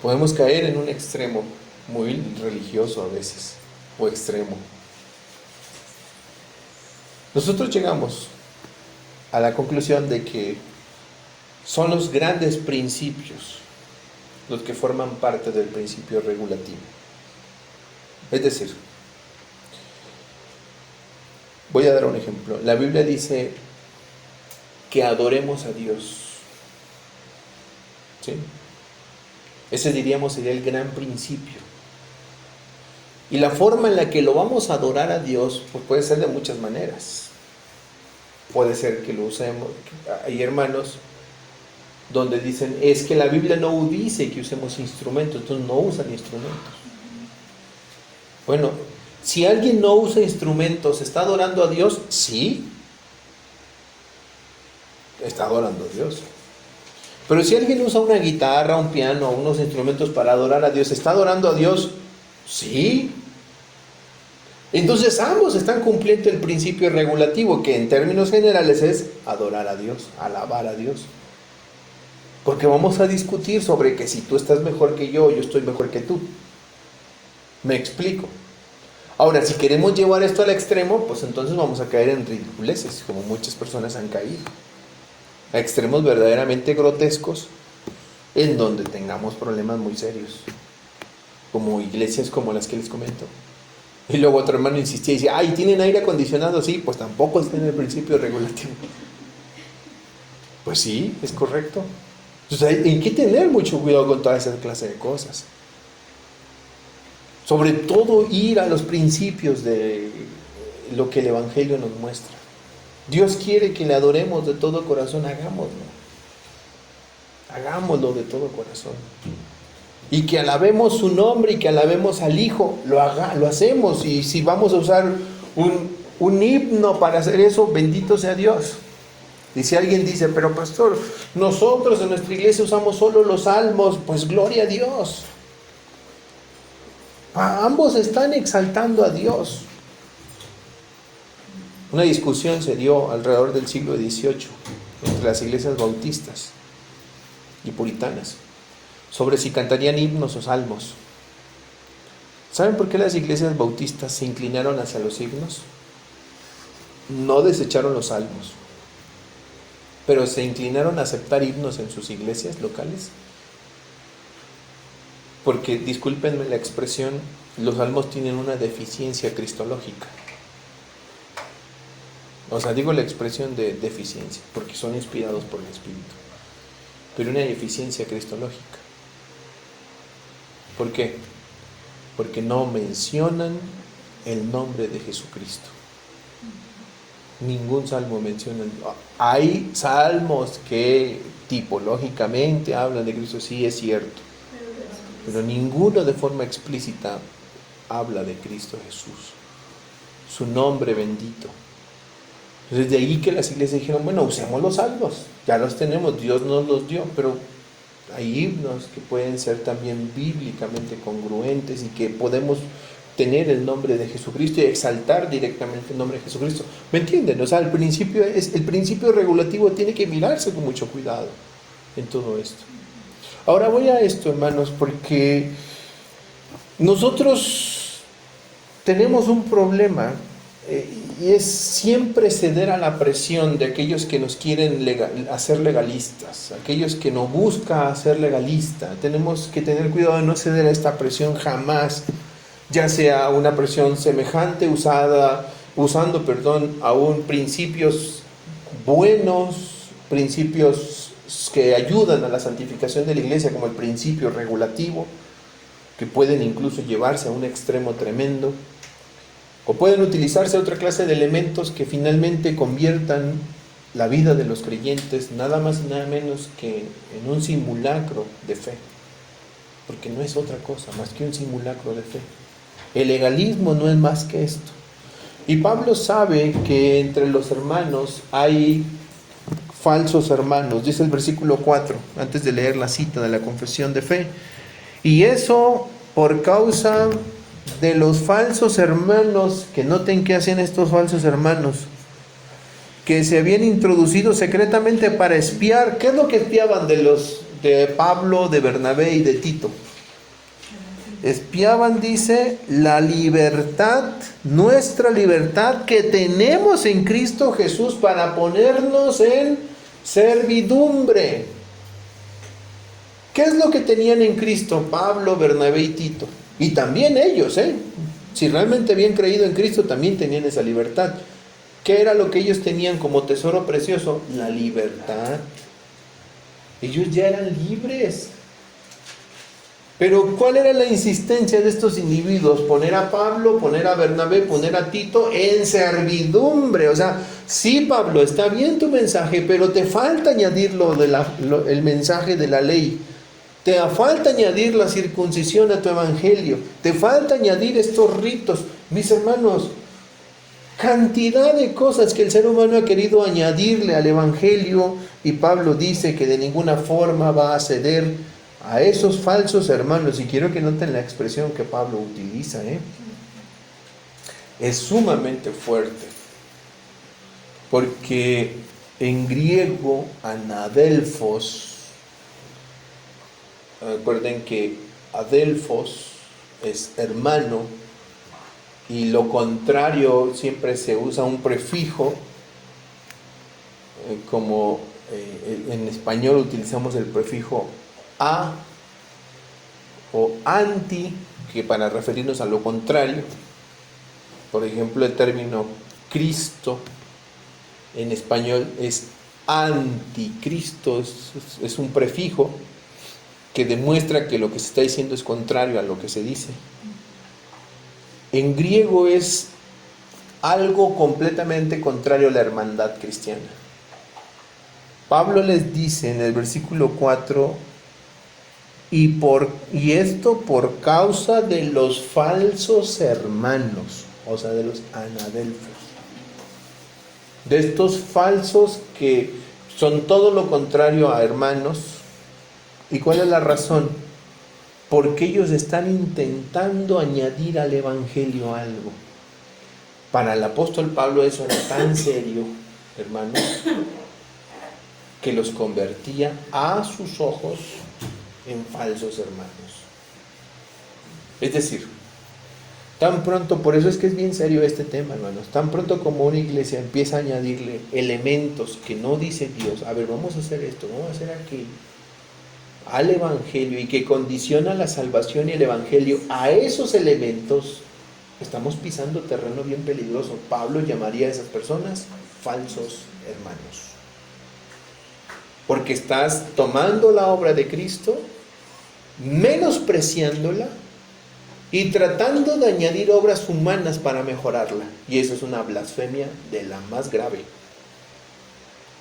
Podemos caer en un extremo muy religioso a veces, o extremo. Nosotros llegamos a la conclusión de que son los grandes principios los que forman parte del principio regulativo. Es decir, voy a dar un ejemplo. La Biblia dice que adoremos a Dios. ¿Sí? Ese, diríamos, sería el gran principio. Y la forma en la que lo vamos a adorar a Dios, pues puede ser de muchas maneras. Puede ser que lo usemos. Hay hermanos donde dicen, es que la Biblia no dice que usemos instrumentos, entonces no usan instrumentos. Bueno, si alguien no usa instrumentos, ¿está adorando a Dios? Sí. Está adorando a Dios. Pero si alguien usa una guitarra, un piano, unos instrumentos para adorar a Dios, ¿está adorando a Dios? Sí. Entonces ambos están cumpliendo el principio regulativo, que en términos generales es adorar a Dios, alabar a Dios. Porque vamos a discutir sobre que si tú estás mejor que yo estoy mejor que tú. ¿Me explico? Ahora, si queremos llevar esto al extremo, pues entonces vamos a caer en ridiculeces, como muchas personas han caído. A extremos verdaderamente grotescos, en donde tengamos problemas muy serios, como iglesias como las que les comento. Y luego otro hermano insistía y decía, ¿tienen aire acondicionado? Sí, pues tampoco está en el principio regulativo. Pues sí, es correcto. Entonces hay que tener mucho cuidado con toda esa clase de cosas. Sobre todo ir a los principios de lo que el Evangelio nos muestra. Dios quiere que le adoremos de todo corazón, hagámoslo. Hagámoslo de todo corazón. y que alabemos su nombre y que alabemos al Hijo, lo hacemos. Y si vamos a usar un himno para hacer eso, bendito sea Dios. Y si alguien dice, pero pastor, nosotros en nuestra iglesia usamos solo los salmos, pues gloria a Dios. Ambos están exaltando a Dios. Una discusión se dio alrededor del siglo XVIII entre las iglesias bautistas y puritanas sobre si cantarían himnos o salmos. ¿Saben por qué las iglesias bautistas se inclinaron hacia los himnos? No desecharon los salmos, pero se inclinaron a aceptar himnos en sus iglesias locales, porque, discúlpenme la expresión, los salmos tienen una deficiencia cristológica. O sea, digo la expresión de deficiencia, porque son inspirados por el Espíritu, pero una deficiencia cristológica. ¿Por qué? Porque no mencionan el nombre de Jesucristo. Ningún salmo menciona. Hay salmos que tipológicamente hablan de Cristo, sí es cierto, pero ninguno de forma explícita habla de Cristo Jesús, su nombre bendito. Entonces de ahí que las iglesias dijeron, bueno, usemos los salmos, ya los tenemos, Dios nos los dio, pero hay himnos que pueden ser también bíblicamente congruentes y que podemos tener el nombre de Jesucristo y exaltar directamente el nombre de Jesucristo. ¿Me entienden? O sea, el principio regulativo tiene que mirarse con mucho cuidado en todo esto. Ahora voy a esto, hermanos, porque nosotros tenemos un problema y es siempre ceder a la presión de aquellos que nos quieren hacer legalistas, aquellos que nos buscan hacer legalista. Tenemos que tener cuidado de no ceder a esta presión jamás, ya sea una presión semejante usando aún principios buenos, principios que ayudan a la santificación de la iglesia, como el principio regulativo, que pueden incluso llevarse a un extremo tremendo, o pueden utilizarse otra clase de elementos que finalmente conviertan la vida de los creyentes nada más y nada menos que en un simulacro de fe, porque no es otra cosa más que un simulacro de fe. El legalismo no es más que esto. Y Pablo sabe que entre los hermanos hay falsos hermanos, dice el versículo 4, antes de leer la cita de la confesión de fe. Y eso por causa de los falsos hermanos, que noten qué hacían estos falsos hermanos, que se habían introducido secretamente para espiar. ¿Qué es lo que espiaban de Pablo, de Bernabé y de Tito? Espiaban, dice, la libertad, nuestra libertad que tenemos en Cristo Jesús para ponernos en servidumbre. ¿Qué es lo que tenían en Cristo Pablo, Bernabé y Tito? Y también ellos, si realmente habían creído en Cristo, también tenían esa libertad. ¿Qué era lo que ellos tenían como tesoro precioso? La libertad. Ellos ya eran libres. Pero ¿cuál era la insistencia de estos individuos? Poner a Pablo, poner a Bernabé, poner a Tito en servidumbre. O sea, sí, Pablo, está bien tu mensaje, pero te falta añadir el mensaje de la ley. Te falta añadir la circuncisión a tu evangelio. Te falta añadir estos ritos. Mis hermanos, cantidad de cosas que el ser humano ha querido añadirle al evangelio, y Pablo dice que de ninguna forma va a ceder a esos falsos hermanos. Y quiero que noten la expresión que Pablo utiliza, es sumamente fuerte, porque en griego anadelphos, recuerden que adelphos es hermano, y lo contrario siempre se usa un prefijo, como en español utilizamos el prefijo a o anti, que para referirnos a lo contrario. Por ejemplo, el término Cristo en español es anticristo, es un prefijo que demuestra que lo que se está diciendo es contrario a lo que se dice. En griego es algo completamente contrario a la hermandad cristiana. Pablo les dice en el versículo 4 y esto por causa de los falsos hermanos, o sea, de los anadelfos, de estos falsos que son todo lo contrario a hermanos. ¿Y cuál es la razón? Porque ellos están intentando añadir al evangelio algo. Para el apóstol Pablo eso era tan serio, hermanos, que los convertía a sus ojos en falsos hermanos. Es decir, tan pronto, por eso es que es bien serio este tema, hermanos, tan pronto como una iglesia empieza a añadirle elementos que no dice Dios, a ver, vamos a hacer esto, vamos a hacer aquello, al evangelio, y que condiciona la salvación y el evangelio a esos elementos, estamos pisando terreno bien peligroso. Pablo llamaría a esas personas falsos hermanos, porque estás tomando la obra de Cristo, menospreciándola y tratando de añadir obras humanas para mejorarla, y eso es una blasfemia de la más grave.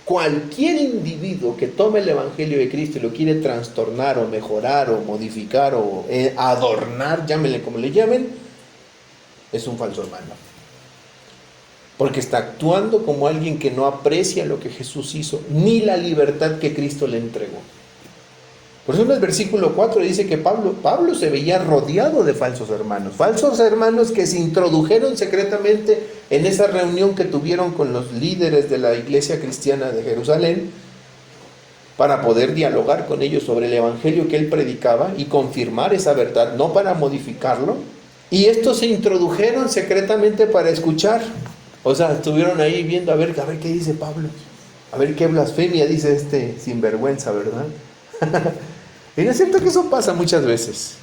Cualquier individuo que tome el evangelio de Cristo y lo quiere trastornar o mejorar o modificar o adornar, llámenle como le llamen, es un falso hermano, porque está actuando como alguien que no aprecia lo que Jesús hizo ni la libertad que Cristo le entregó. Por eso en el versículo 4 dice que Pablo se veía rodeado de falsos hermanos que se introdujeron secretamente en esa reunión que tuvieron con los líderes de la iglesia cristiana de Jerusalén, para poder dialogar con ellos sobre el evangelio que él predicaba y confirmar esa verdad, no para modificarlo. Y estos se introdujeron secretamente para escuchar. O sea, estuvieron ahí viendo a ver qué dice Pablo, a ver qué blasfemia dice este sinvergüenza, ¿verdad? Y no es cierto que eso pasa muchas veces.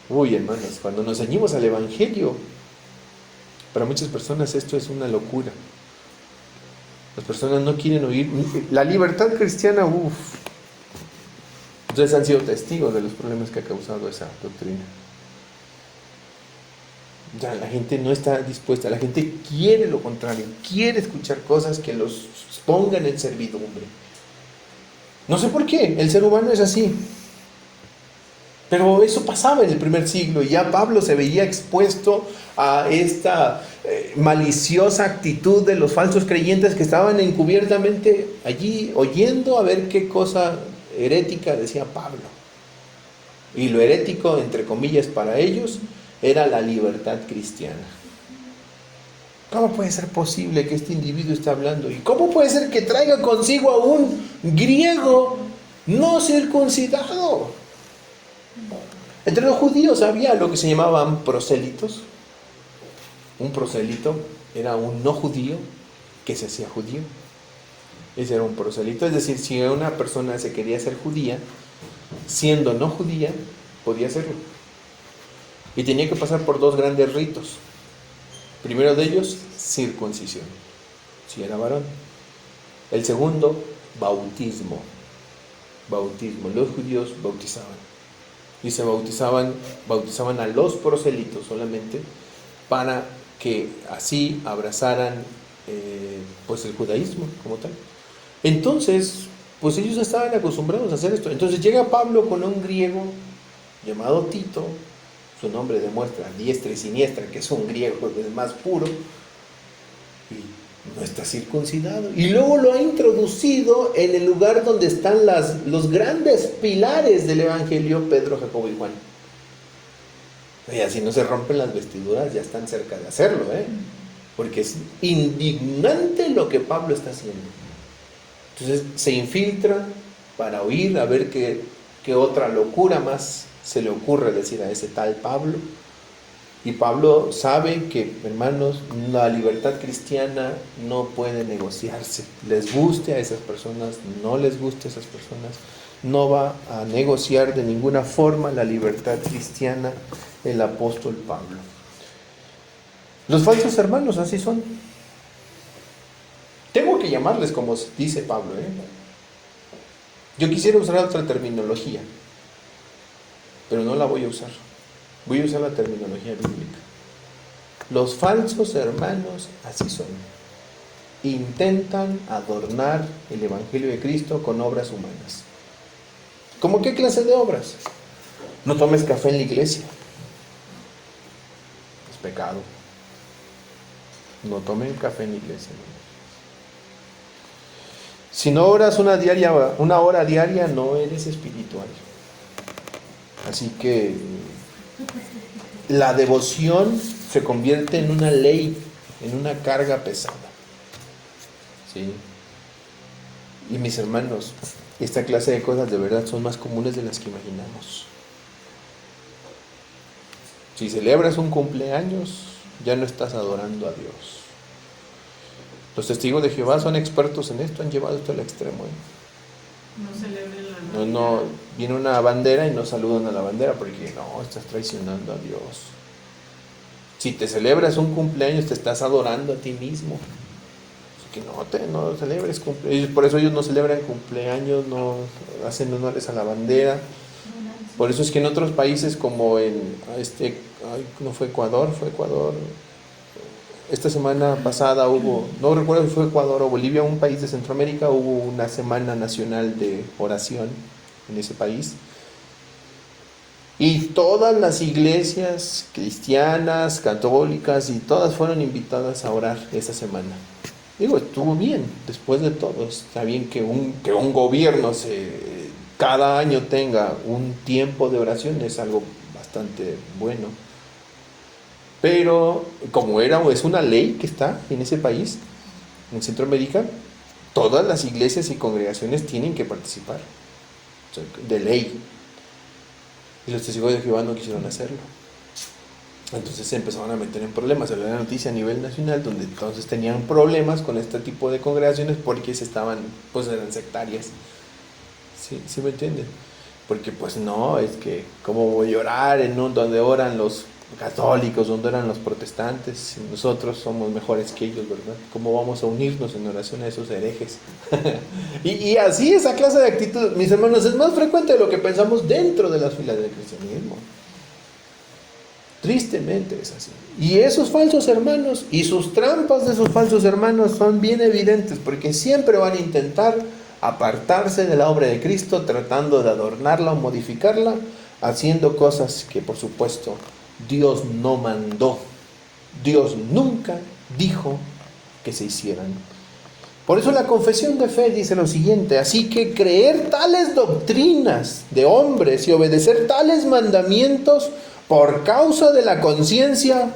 Uy, hermanos, cuando nos ceñimos al evangelio, para muchas personas esto es una locura. Las personas no quieren oír la libertad cristiana. Ustedes han sido testigos de los problemas que ha causado esa doctrina. Ya la gente no está dispuesta, la gente quiere lo contrario, quiere escuchar cosas que los pongan en servidumbre. No sé por qué, el ser humano es así. Pero eso pasaba en el primer siglo, y ya Pablo se veía expuesto a esta maliciosa actitud de los falsos creyentes que estaban encubiertamente allí oyendo a ver qué cosa herética decía Pablo. Y lo herético, entre comillas, para ellos era la libertad cristiana. ¿Cómo puede ser posible que este individuo esté hablando? ¿Y cómo puede ser que traiga consigo a un griego no circuncidado? Entre los judíos había lo que se llamaban prosélitos. Un prosélito era un no judío que se hacía judío. Ese era un prosélito. Es decir, si una persona se quería hacer judía, siendo no judía, podía hacerlo. Y tenía que pasar por dos grandes ritos. Primero de ellos, circuncisión, si era varón. El segundo, bautismo. Los judíos bautizaban. Y se bautizaban a los prosélitos solamente, para que así abrazaran pues el judaísmo como tal. Entonces, pues ellos estaban acostumbrados a hacer esto. Entonces llega Pablo con un griego llamado Tito. Su nombre demuestra diestra y siniestra que es un griego del más puro, y no está circuncidado. Y luego lo ha introducido en el lugar donde están los grandes pilares del evangelio, Pedro, Jacobo y Juan. Y así no se rompen las vestiduras, ya están cerca de hacerlo, porque es indignante lo que Pablo está haciendo. Entonces se infiltra para oír a ver qué otra locura más se le ocurre decir a ese tal Pablo. Y Pablo sabe que, hermanos, la libertad cristiana no puede negociarse. Les guste a esas personas, no les guste a esas personas, no va a negociar de ninguna forma la libertad cristiana el apóstol Pablo. Los falsos hermanos así son. Tengo que llamarles como dice Pablo, Yo quisiera usar otra terminología, pero no la voy a usar. Voy a usar la terminología bíblica. Los falsos hermanos así son. Intentan adornar el evangelio de Cristo con obras humanas, ¿Cómo qué clase de obras? No tomes café en la iglesia. Es pecado. No tomen café en la iglesia. Si no oras una hora diaria, no eres espiritual. Así que la devoción se convierte en una ley, en una carga pesada. ¿Sí? Y mis hermanos, esta clase de cosas de verdad son más comunes de las que imaginamos. Si celebras un cumpleaños, ya no estás adorando a Dios. Los testigos de Jehová son expertos en esto, han llevado esto al extremo. No celebren la Navidad. No, viene una bandera y no saludan a la bandera porque no, estás traicionando a Dios. Si te celebras un cumpleaños, te estas adorando a ti mismo. Así que no celebres cumpleaños. Por eso ellos no celebran cumpleaños, no hacen honores a la bandera. Por eso es que en otros países como no fue Ecuador, esta semana pasada hubo, no recuerdo si fue Ecuador o Bolivia, un país de Centroamérica, hubo una semana nacional de oración en ese país. Y todas las iglesias cristianas, católicas, y todas fueron invitadas a orar esa semana. Digo, estuvo bien, después de todo, está bien que un gobierno cada año tenga un tiempo de oración, es algo bastante bueno. Pero como es una ley que está en ese país, en Centroamérica, todas las iglesias y congregaciones tienen que participar, o sea, de ley. Y los testigos de Jehová no quisieron hacerlo. Entonces se empezaron a meter en problemas. Salió la noticia a nivel nacional, donde entonces tenían problemas con este tipo de congregaciones porque eran sectarias. ¿Sí me entienden? Porque pues no, es que ¿cómo voy a orar donde oran los católicos, donde oran los protestantes? Si nosotros somos mejores que ellos, ¿verdad? ¿Cómo vamos a unirnos en oración a esos herejes? y así esa clase de actitud, mis hermanos, es más frecuente de lo que pensamos dentro de las filas del cristianismo. Tristemente es así. Y esos falsos hermanos y sus trampas de esos falsos hermanos son bien evidentes, porque siempre van a intentar apartarse de la obra de Cristo, tratando de adornarla o modificarla, haciendo cosas que por supuesto Dios no mandó. Dios nunca dijo que se hicieran. Por eso la confesión de fe dice lo siguiente: así que creer tales doctrinas de hombres y obedecer tales mandamientos por causa de la conciencia,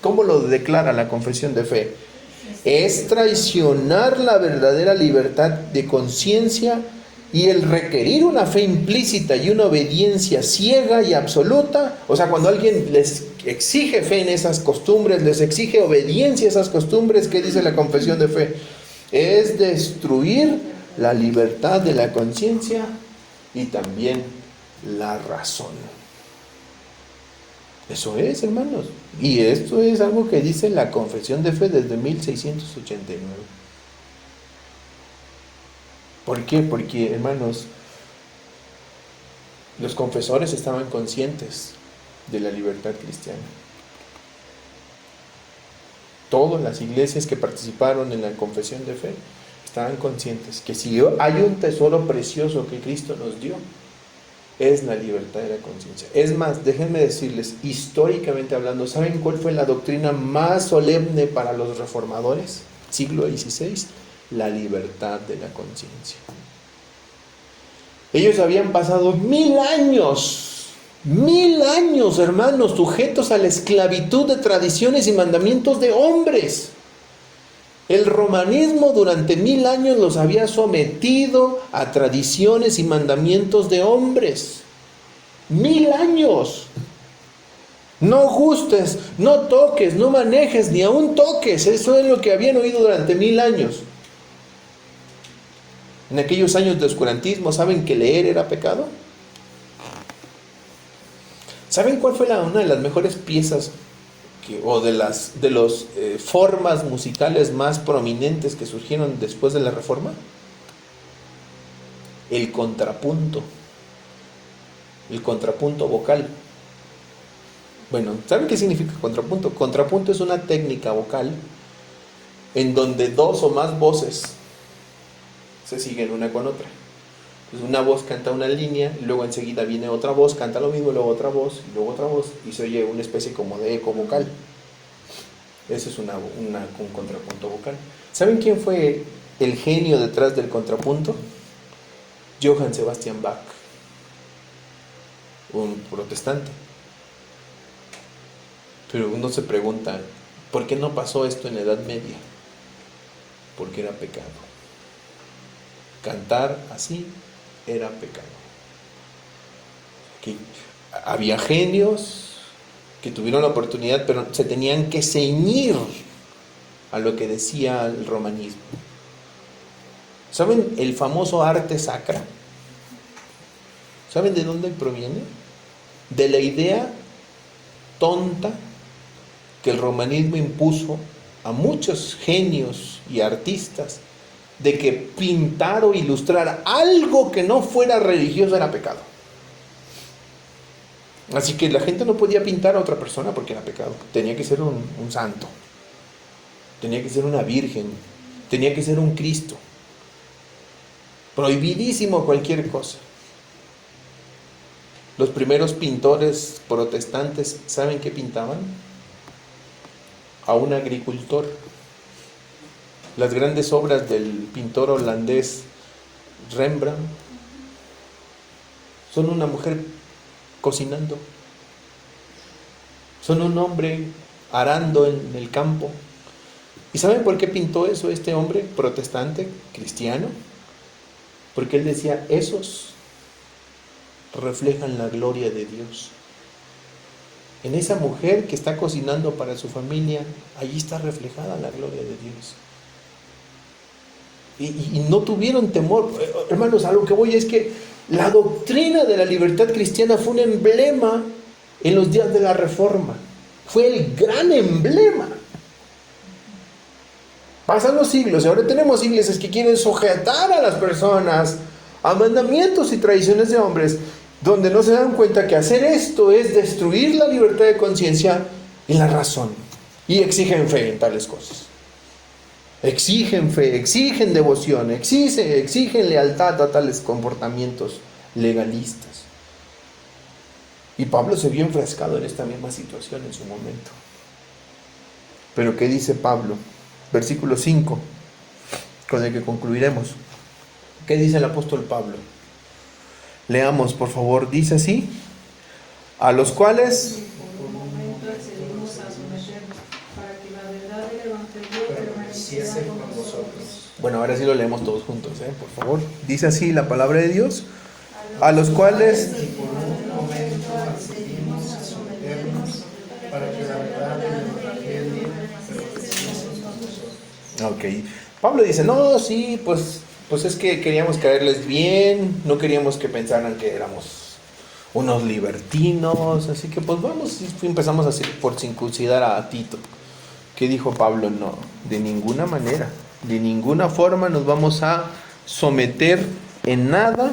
¿cómo lo declara la confesión de fe? Es traicionar la verdadera libertad de conciencia y el requerir una fe implícita y una obediencia ciega y absoluta. O sea, cuando alguien les exige fe en esas costumbres, les exige obediencia a esas costumbres, ¿qué dice la confesión de fe? Es destruir la libertad de la conciencia y también la razón. Eso es, hermanos. Y esto es algo que dice la confesión de fe desde 1689. ¿Por qué? Porque, hermanos, los confesores estaban conscientes de la libertad cristiana. Todas las iglesias que participaron en la confesión de fe estaban conscientes que si hay un tesoro precioso que Cristo nos dio, es la libertad de la conciencia. Es más, déjenme decirles, históricamente hablando, ¿saben cuál fue la doctrina más solemne para los reformadores? Siglo XVI, la libertad de la conciencia. Ellos habían pasado 1000 años, hermanos, sujetos a la esclavitud de tradiciones y mandamientos de hombres. El romanismo durante 1000 años los había sometido a tradiciones y mandamientos de hombres. 1000 años. No gustes, no toques, no manejes, ni aún toques. Eso es lo que habían oído durante 1000 años. En aquellos años de oscurantismo, ¿saben que leer era pecado? ¿Saben cuál fue una de las mejores piezas de las formas musicales más prominentes que surgieron después de la Reforma? El contrapunto vocal. Bueno, ¿saben qué significa contrapunto? Contrapunto es una técnica vocal en donde dos o más voces se siguen una con otra. Pues una voz canta una línea, y luego enseguida viene otra voz, canta lo mismo, luego otra voz, y luego otra voz, y se oye una especie como de eco vocal. Eso es un contrapunto vocal. ¿Saben quién fue el genio detrás del contrapunto? Johann Sebastian Bach, un protestante. Pero uno se pregunta, ¿por qué no pasó esto en la Edad Media? Porque era pecado. Cantar así era pecado. Que había genios que tuvieron la oportunidad, pero se tenían que ceñir a lo que decía el romanismo. ¿Saben el famoso arte sacra? ¿Saben de dónde proviene? De la idea tonta que el romanismo impuso a muchos genios y artistas de que pintar o ilustrar algo que no fuera religioso era pecado. Así que la gente no podía pintar a otra persona porque era pecado. Tenía que ser un santo, tenía que ser una virgen, tenía que ser un Cristo. Prohibidísimo cualquier cosa. Los primeros pintores protestantes, ¿saben qué pintaban? A un agricultor. Las grandes obras del pintor holandés Rembrandt son una mujer cocinando, son un hombre arando en el campo. ¿Y saben por qué pintó eso este hombre protestante, cristiano? Porque él decía, esos reflejan la gloria de Dios. En esa mujer que está cocinando para su familia, allí está reflejada la gloria de Dios. Y no tuvieron temor. Hermanos, a lo que voy es que la doctrina de la libertad cristiana fue un emblema en los días de la Reforma. Fue el gran emblema. Pasan los siglos y ahora tenemos iglesias que quieren sujetar a las personas a mandamientos y tradiciones de hombres, donde no se dan cuenta que hacer esto es destruir la libertad de conciencia y la razón. Y exigen fe en tales cosas. Exigen fe, exigen devoción, exigen lealtad a tales comportamientos legalistas. Y Pablo se vio enfrascado en esta misma situación en su momento. Pero ¿qué dice Pablo? Versículo 5, con el que concluiremos. ¿Qué dice el apóstol Pablo? Leamos, por favor. Dice así: a los cuales por un momento accedimos a someternos para que la verdad del evangelio permaneciera con nosotros. Bueno, ahora sí lo leemos todos juntos, por favor. Dice así la palabra de Dios: a los cuales por un momento accedimos a someternos para que la verdad del evangelio permaneciera con nosotros. Ok. Pablo dice, no, sí, pues es que queríamos caerles bien, no queríamos que pensaran que éramos unos libertinos, así que pues vamos, y empezamos así por circuncidar a Tito. ¿Qué dijo Pablo? No, de ninguna manera, de ninguna forma nos vamos a someter en nada,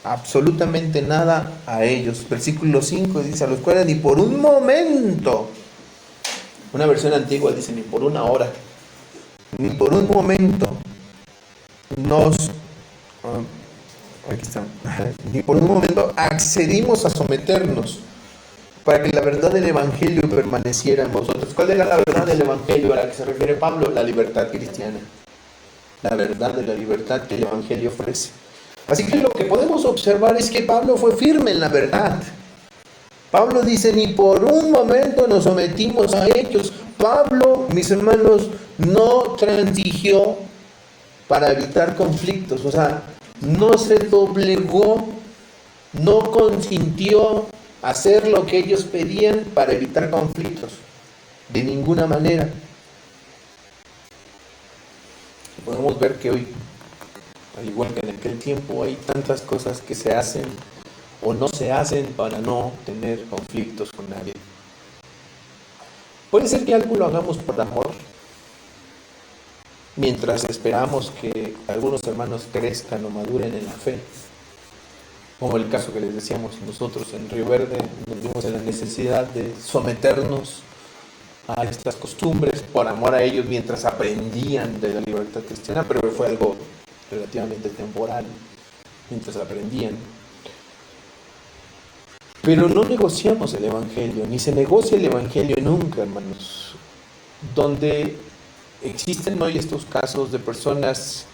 absolutamente nada a ellos. Versículo 5 dice, a los cuales ni por un momento, una versión antigua dice ni por una hora, ni por un momento aquí está, ni por un momento accedimos a someternos para que la verdad del evangelio permaneciera en vosotros. ¿Cuál era la verdad del evangelio a la que se refiere Pablo? La libertad cristiana, la verdad de la libertad que el evangelio ofrece. Así que lo que podemos observar es que Pablo fue firme en la verdad. Pablo dice, ni por un momento nos sometimos a ellos. Pablo, mis hermanos, no transigió para evitar conflictos, o sea, no se doblegó, no consintió hacer lo que ellos pedían para evitar conflictos, de ninguna manera. Podemos ver que hoy, al igual que en aquel tiempo, hay tantas cosas que se hacen o no se hacen para no tener conflictos con nadie. Puede ser que algo lo hagamos por amor, mientras esperamos que algunos hermanos crezcan o maduren en la fe, como el caso que les decíamos nosotros en Río Verde, nos vimos en la necesidad de someternos a estas costumbres por amor a ellos mientras aprendían de la libertad cristiana, pero fue algo relativamente temporal. mientras aprendían. Pero no negociamos el Evangelio, ni se negocia el Evangelio nunca, hermanos. Donde existen hoy estos casos de personas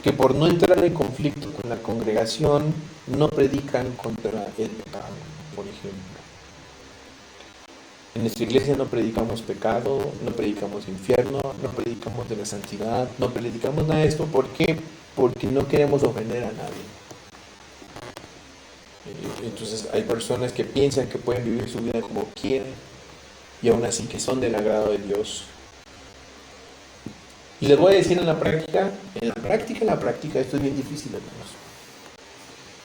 que por no entrar en conflicto con la congregación no predican contra el pecado, por ejemplo. En nuestra iglesia no predicamos pecado, no predicamos infierno, no predicamos de la santidad, no predicamos nada de esto. ¿Por qué? Porque no queremos ofender a nadie. Entonces hay personas que piensan que pueden vivir su vida como quieren y aún así que son del agrado de Dios. Y les voy a decir en la práctica, esto es bien difícil, hermanos.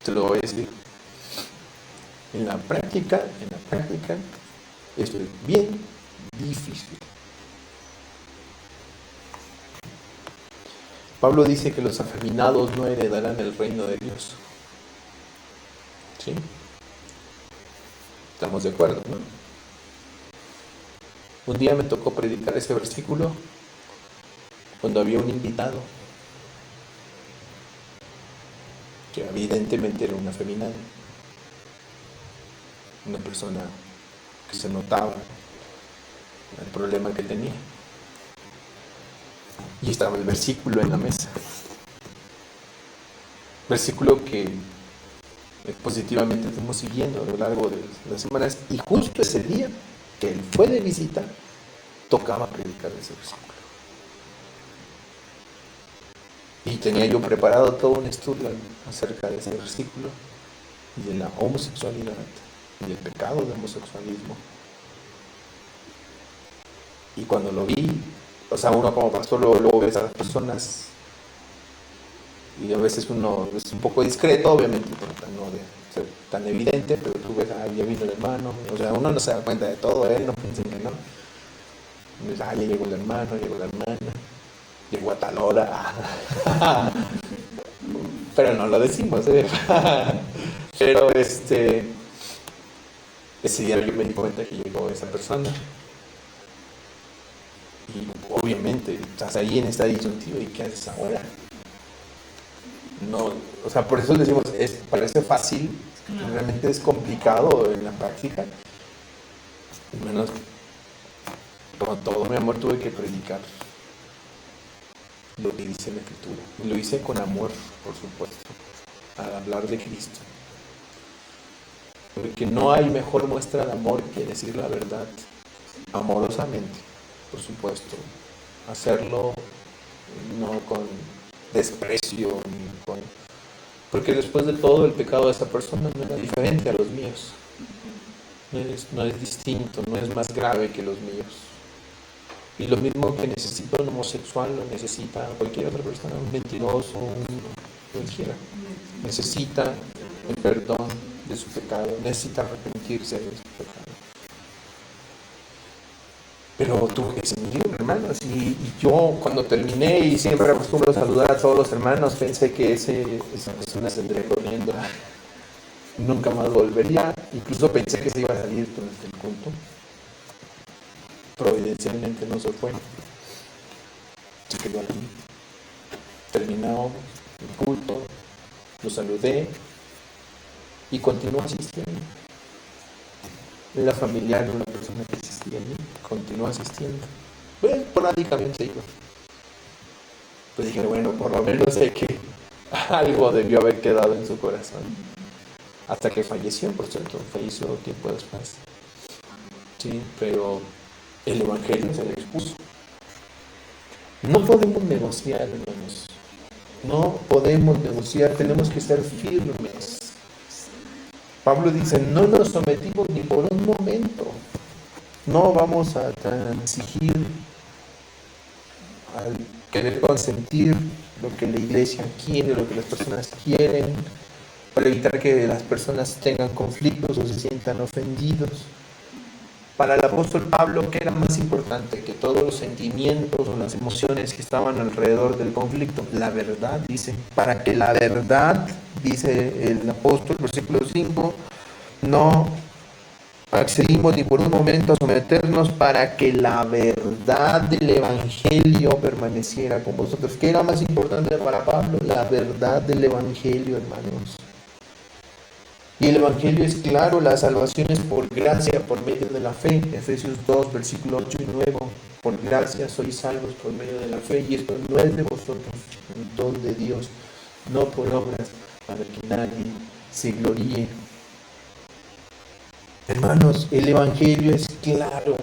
Te lo voy a decir. En la práctica, esto es bien difícil. Pablo dice que los afeminados no heredarán el reino de Dios. ¿Sí? Estamos de acuerdo, ¿no? Un día me tocó predicar ese versículo cuando había un invitado que evidentemente era un afeminado, una persona que se notaba el problema que tenía, y estaba el versículo en la mesa, versículo que positivamente estamos siguiendo a lo largo de las semanas, y justo ese día que él fue de visita tocaba predicar ese versículo. Y tenía yo preparado todo un estudio acerca de ese versículo y de la homosexualidad y del pecado del homosexualismo. Y cuando lo vi, o sea, uno como pastor luego ves a las personas y a veces uno es un poco discreto, obviamente, no de ser tan evidente, pero tú ves, ya vino el hermano, o sea, uno no se da cuenta de todo, no piensen que no. Y ya llegó el hermano, llegó la hermana. Llegó a tal hora. Pero no lo decimos, Pero ese día yo me di cuenta que llegó esa persona. Y obviamente estás ahí en esta disyuntiva, ¿y qué haces ahora? No, o sea, por eso decimos, parece fácil, realmente es complicado en la práctica. Menos con todo mi amor tuve que predicar lo que dice la Escritura. Y lo hice con amor, por supuesto, al hablar de Cristo. Porque no hay mejor muestra de amor que decir la verdad amorosamente, por supuesto. Hacerlo no con desprecio, porque después de todo el pecado de esa persona no era diferente a los míos. No es distinto, no es más grave que los míos. Y lo mismo que necesita un homosexual lo necesita cualquier otra persona, un mentiroso, cualquiera. Necesita el perdón de su pecado, necesita arrepentirse de su pecado. Pero tuve que seguir, hermanos, y yo cuando terminé, y siempre acostumbro a saludar a todos los hermanos, pensé que esa persona saldría corriendo. Nunca más volvería, incluso pensé que se iba a salir durante el culto. Providencialmente no se fue, se quedó aquí. Terminó el culto, lo saludé y continuó asistiendo. Era familiar de una persona que asistía allí, continuó asistiendo. Pues esporádicamente iba. Pues dije, bueno, por lo menos sé que algo debió haber quedado en su corazón. Hasta que falleció, por cierto, falleció tiempo después. Sí, pero el Evangelio se le expuso. No podemos negociar, hermanos. No podemos negociar, tenemos que ser firmes. Pablo dice, no nos sometimos ni por un momento. No vamos a transigir al querer consentir lo que la iglesia quiere, lo que las personas quieren, para evitar que las personas tengan conflictos o se sientan ofendidos. Para el apóstol Pablo, ¿qué era más importante que todos los sentimientos o las emociones que estaban alrededor del conflicto? La verdad, dice. Para que la verdad, dice el apóstol, versículo 5, no accedimos ni por un momento a someternos para que la verdad del Evangelio permaneciera con vosotros. ¿Qué era más importante para Pablo? La verdad del Evangelio, hermanos. Y el Evangelio es claro, la salvación es por gracia, por medio de la fe. Efesios 2, versículo 8 y 9. Por gracia sois salvos por medio de la fe, y esto no es de vosotros, un don de Dios, no por obras, para que nadie se gloríe. Hermanos, el Evangelio es claro.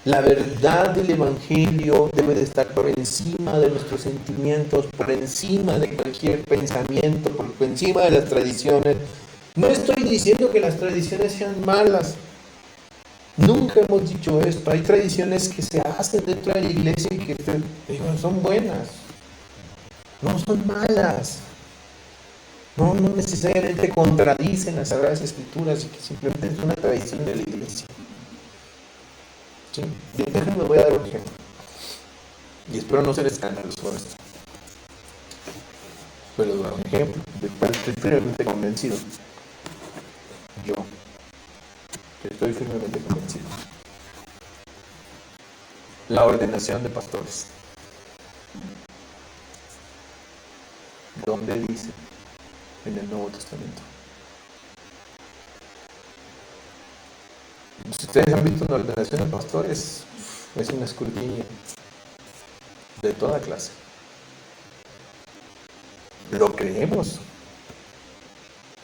La verdad del Evangelio debe de estar por encima de nuestros sentimientos, por encima de cualquier pensamiento, por encima de las tradiciones. No estoy diciendo que las tradiciones sean malas. Nunca hemos dicho esto. Hay tradiciones que se hacen dentro de la iglesia y que son buenas. No son malas. No necesariamente contradicen las Sagradas Escrituras y que simplemente es una tradición de la iglesia. ¿Sí? Déjenme, voy a dar un ejemplo. Y espero no ser escandaloso por esto. Pero voy a dar un ejemplo del cual estoy firmemente convencido. Yo estoy firmemente convencido. La ordenación de pastores. ¿Dónde dice? En el Nuevo Testamento. Si ustedes han visto una ordenación de pastores, es un escrutinio de toda clase. Lo creemos.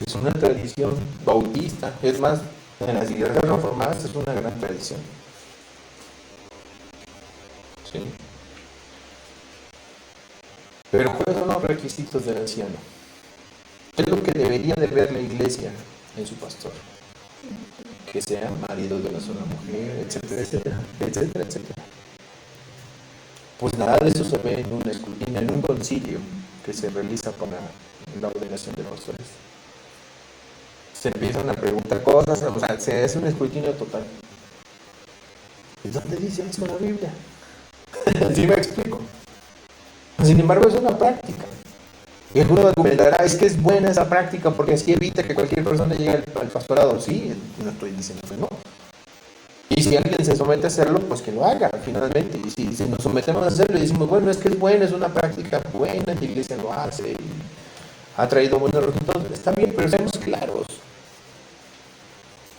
Es una tradición bautista. Es más, en las iglesias reformadas es una gran tradición. ¿Sí? Pero ¿cuáles son los requisitos del anciano? ¿Qué es lo que debería de ver la iglesia en su pastor? Que sea marido de una sola mujer, etcétera, etcétera, etcétera, etcétera. Pues nada de eso se ve en un escrutinio, en un concilio que se realiza para la ordenación de pastores. Se empiezan a preguntar cosas, o sea, se hace un escrutinio total. ¿Y dónde dice eso en la Biblia? ¿Sí me explico? Sin embargo, es una práctica. Y alguno argumentará, es que es buena esa práctica porque así evita que cualquier persona llegue al pastorado. Sí, no estoy diciendo que no. Y si alguien se somete a hacerlo, pues que lo haga finalmente. Y si nos sometemos a hacerlo y decimos, bueno, es que es buena, es una práctica buena, la iglesia lo hace y ha traído buenos resultados, está bien, pero seamos claros.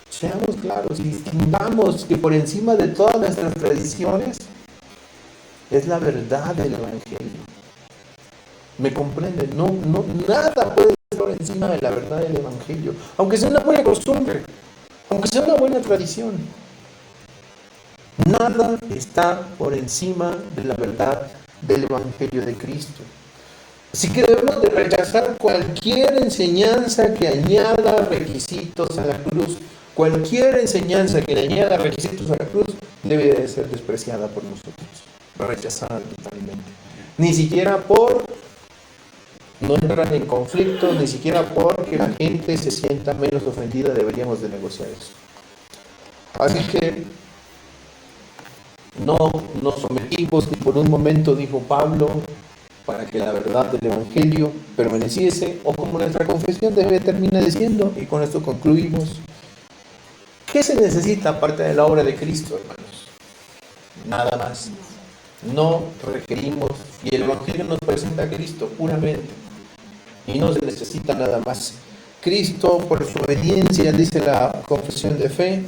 Seamos claros y distingamos que por encima de todas nuestras tradiciones es la verdad del Evangelio. ¿Me comprenden? Nada puede estar por encima de la verdad del Evangelio, aunque sea una buena costumbre, aunque sea una buena tradición. Nada está por encima de la verdad del Evangelio de Cristo. Así que debemos de rechazar cualquier enseñanza que añada requisitos a la cruz. Cualquier enseñanza que añada requisitos a la cruz debe de ser despreciada por nosotros, rechazada totalmente. Ni siquiera por no entrar en conflicto, ni siquiera porque la gente se sienta menos ofendida deberíamos de negociar eso. Así que no nos sometimos ni por un momento, dijo Pablo, para que la verdad del Evangelio permaneciese, o como nuestra confesión termina diciendo, y con esto concluimos. ¿Qué se necesita aparte de la obra de Cristo, hermanos? Nada más. No requerimos, y el Evangelio nos presenta a Cristo puramente, y no se necesita nada más. Cristo, por su obediencia, dice la confesión de fe,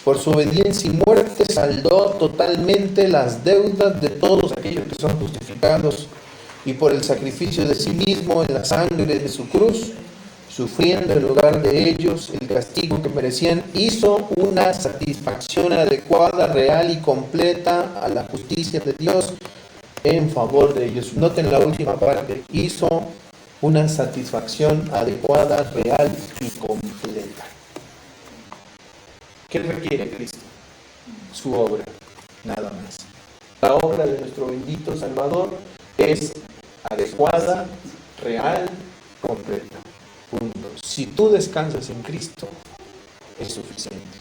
por su obediencia y muerte saldó totalmente las deudas de todos aquellos que son justificados, y por el sacrificio de sí mismo en la sangre de su cruz, sufriendo en lugar de ellos el castigo que merecían, hizo una satisfacción adecuada, real y completa a la justicia de Dios en favor de ellos. Noten la última parte, hizo una satisfacción adecuada, real y completa. ¿Qué requiere Cristo? Su obra, nada más. La obra de nuestro bendito Salvador es adecuada, real, completa. Punto. Si tú descansas en Cristo, es suficiente.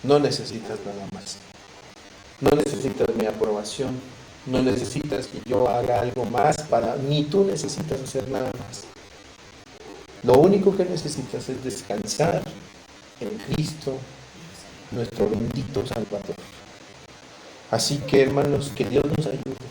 No necesitas nada más. No necesitas mi aprobación. No necesitas que yo haga algo más ni tú necesitas hacer nada más. Lo único que necesitas es descansar en Cristo nuestro bendito Salvador. Así que, hermanos, que Dios nos ayude